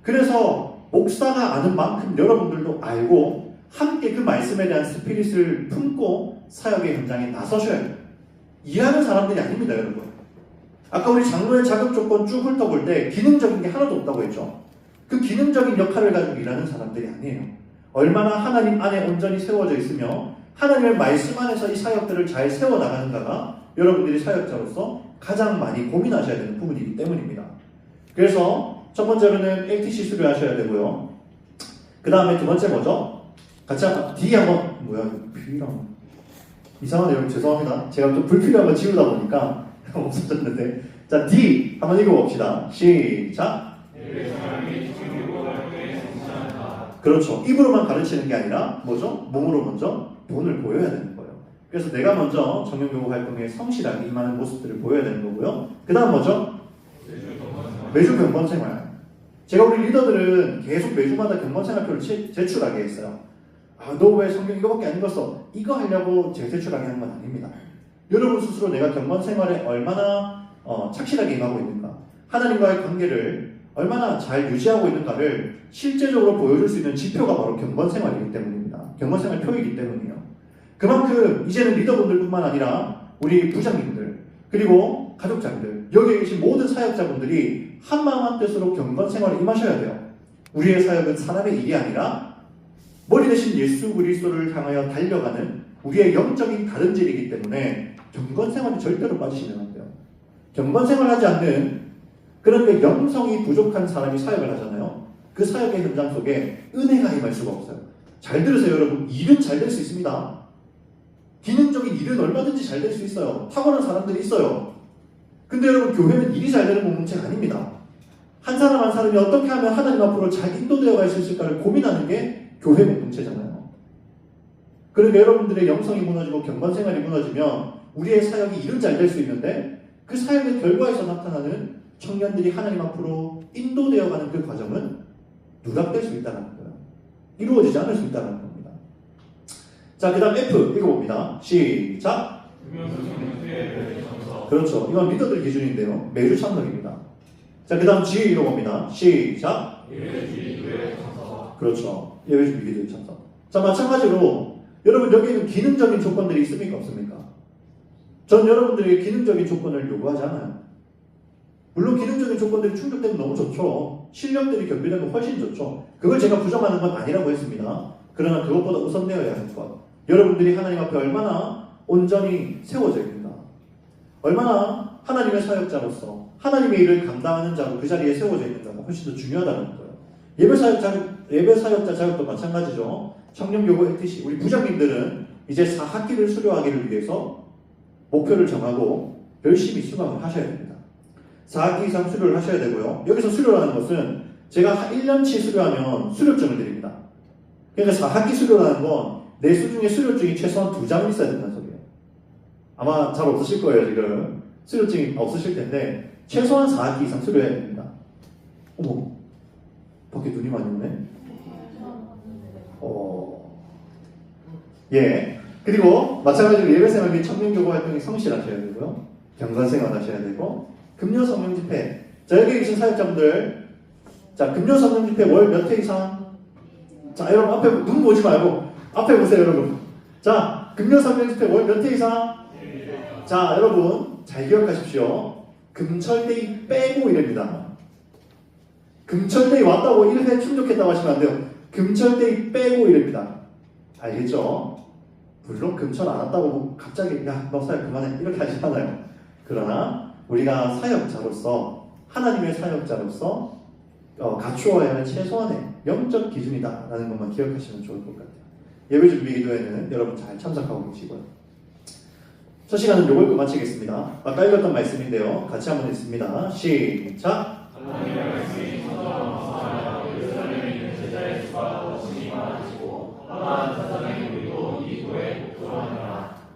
그래서 목사가 아는 만큼 여러분들도 알고 함께 그 말씀에 대한 스피릿을 품고 사역의 현장에 나서셔야 돼요. 이해하는 사람들이 아닙니다, 여러분. 아까 우리 장로의 자격 조건 쭉 훑어볼 때 기능적인 게 하나도 없다고 했죠. 그 기능적인 역할을 가지고 일하는 사람들이 아니에요. 얼마나 하나님 안에 온전히 세워져 있으며 하나님의 말씀 안에서 이 사역들을 잘 세워나가는가가 여러분들이 사역자로서 가장 많이 고민하셔야 되는 부분이기 때문입니다. 그래서 첫 번째로는 LTC 수료하셔야 되고요. 그 다음에 두 번째 뭐죠? 같이 한번 D 한번 뭐야 B랑 이상하네요. 여러분 죄송합니다. 제가 좀 불필요한 거 지우다 보니까 없어졌는데 자 D 한번 읽어봅시다. 시작. 그렇죠. 입으로만 가르치는 게 아니라 뭐죠? 몸으로 먼저 본을 보여야 되는 거예요. 그래서 내가 먼저 청년교구 활동에 성실하게 임하는 모습들을 보여야 되는 거고요. 그 다음 뭐죠? 매주 경건생활. 제가 우리 리더들은 계속 매주마다 경건생활표를 제출하게 했어요. 아, 너 왜 성경 이거밖에 안 읽었어? 이거 하려고 제가 제출하게 한 건 아닙니다. 여러분 스스로 내가 경건생활에 얼마나 착실하게 임하고 있는가, 하나님과의 관계를 얼마나 잘 유지하고 있는가를 실제적으로 보여줄 수 있는 지표가 바로 경건생활이기 때문입니다. 경건생활 표이기 때문이에요. 그만큼 이제는 리더분들뿐만 아니라 우리 부장님들 그리고 가족장들 여기에 계신 모든 사역자분들이 한마음 한뜻으로 경건생활에 임하셔야 돼요. 우리의 사역은 사람의 일이 아니라 머리 대신 예수 그리스도를 향하여 달려가는 우리의 영적인 다름질이기 때문에 경건생활이 절대로 빠지시면 안 돼요. 경건생활하지 않는 그런데 영성이 부족한 사람이 사역을 하잖아요. 그 사역의 현장 속에 은혜가 임할 수가 없어요. 잘 들으세요 여러분. 일은 잘 될 수 있습니다. 기능적인 일은 얼마든지 잘 될 수 있어요. 타고난 사람들이 있어요. 근데 여러분 교회는 일이 잘 되는 공동체가 아닙니다. 한 사람 한 사람이 어떻게 하면 하나님 앞으로 잘 인도되어 갈 수 있을까를 고민하는 게 교회 공동체잖아요. 그러니까 여러분들의 영성이 무너지고 경건생활이 무너지면 우리의 사역이 일은 잘 될 수 있는데 그 사역의 결과에서 나타나는 청년들이 하나님 앞으로 인도되어가는 그 과정은 누락될 수 있다는 거예요. 이루어지지 않을 수 있다는 겁니다. 자, 그 다음 F 읽어봅니다. 시작. 그렇죠. 이건 리더들 기준인데요. 매주 참석입니다. 자, 그 다음 G 읽어봅니다. 시작. 그렇죠. 예배준비 기도에 참석. 자, 마찬가지로 여러분 여기에는 기능적인 조건들이 있습니까? 없습니까? 전 여러분들에게 기능적인 조건을 요구하지 않아요. 물론 기능적인 조건들이 충족되면 너무 좋죠. 실력들이 겸비되면 훨씬 좋죠. 그걸 제가 부정하는 건 아니라고 했습니다. 그러나 그것보다 우선되어야 할 것. 여러분들이 하나님 앞에 얼마나 온전히 세워져 있는가. 얼마나 하나님의 사역자로서 하나님의 일을 감당하는 자로 그 자리에 세워져 있는가가 훨씬 더 중요하다는 거예요. 예배 사역자 자격도 마찬가지죠. 청년교구 LTC 우리 부장님들은 이제 4학기를 수료하기를 위해서 목표를 정하고 열심히 수강을 하셔야 됩니다. 4학기 이상 수료를 하셔야 되고요. 여기서 수료라는 것은 제가 1년치 수료하면 수료증을 드립니다. 그러니까 4학기 수료라는 건 내 수중에 수료증이 최소한 2장 있어야 된다는 소리예요. 아마 잘 없으실 거예요. 지금 수료증이 없으실 텐데 최소한 4학기 이상 수료해야 됩니다. 어머, 밖에 눈이 많이 오네. 예. 그리고 마찬가지로 예배생활 및 청년교구 활동에 성실하셔야 되고요. 경건생활 하셔야 되고 금요 성령 집회. 자, 여기 계신 사역자분들, 자, 금요 성령 집회 월 몇 회 이상? 자, 여러분 앞에 눈 보지 말고 앞에 보세요, 여러분. 자, 금요 성령 집회 월 몇 회 이상? 자, 여러분 잘 기억하십시오. 금철데이 빼고 이랍니다. 금철데이 왔다고 1회 충족했다고 하시면 안 돼요. 금철데이 빼고 이랍니다. 알겠죠? 물론 금철 안 왔다고 갑자기 야, 너 사역 그만해 이렇게 하지 않아요. 그러나 우리가 사역자로서 하나님의 사역자로서 갖추어야 할 최소한의 영적 기준이다라는 것만 기억하시면 좋을 것 같아요. 예배 준비 기도에는 여러분 잘 참석하고 계시고요. 첫 시간은 요걸 또 마치겠습니다. 아까 읽었던 말씀인데요. 같이 한번 읽습니다. 시작.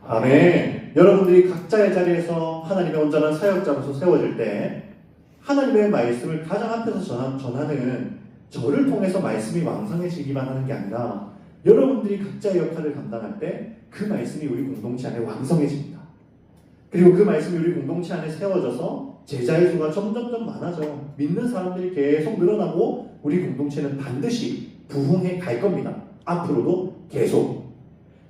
아멘. 여러분들이 각자의 자리에서 하나님의 온전한 사역자로서 세워질 때 하나님의 말씀을 가장 앞에서 전하는 저를 통해서 말씀이 왕성해지기만 하는 게 아니라 여러분들이 각자의 역할을 감당할 때 그 말씀이 우리 공동체 안에 왕성해집니다. 그리고 그 말씀이 우리 공동체 안에 세워져서 제자의 수가 점점점 많아져. 믿는 사람들이 계속 늘어나고 우리 공동체는 반드시 부흥해 갈 겁니다. 앞으로도 계속.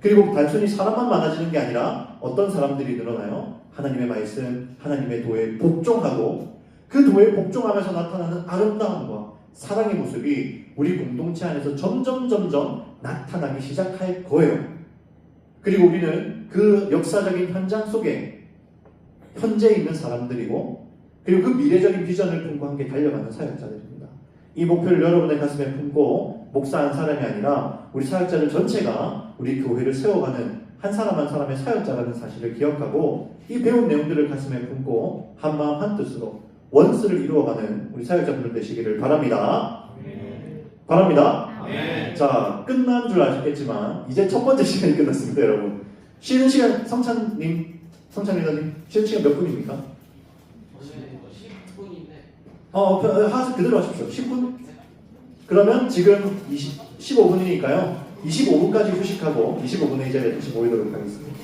그리고 단순히 사람만 많아지는 게 아니라 어떤 사람들이 늘어나요? 하나님의 말씀, 하나님의 도에 복종하고 그 도에 복종하면서 나타나는 아름다움과 사랑의 모습이 우리 공동체 안에서 점점 나타나기 시작할 거예요. 그리고 우리는 그 역사적인 현장 속에 현재 있는 사람들이고 그리고 그 미래적인 비전을 품고 함께 달려가는 사역자들입니다. 이 목표를 여러분의 가슴에 품고 목사한 사람이 아니라 우리 사역자들 전체가 우리 교회를 세워가는 한 사람 한 사람의 사역자라는 사실을 기억하고 이 배운 내용들을 가슴에 품고 한마음 한뜻으로 원스를 이루어가는 우리 사역자분들 되시기를 바랍니다. 바랍니다. 자, 끝난 줄 아셨겠지만 이제 첫 번째 시간이 끝났습니다, 여러분. 쉬는 시간 성찬리더님 쉬는 시간 몇 분입니까? 하나씩 그대로 하십시오. 10분? 그러면 지금 15분이니까요. 25분까지 휴식하고 25분에 이 자리에 다시 모이도록 하겠습니다.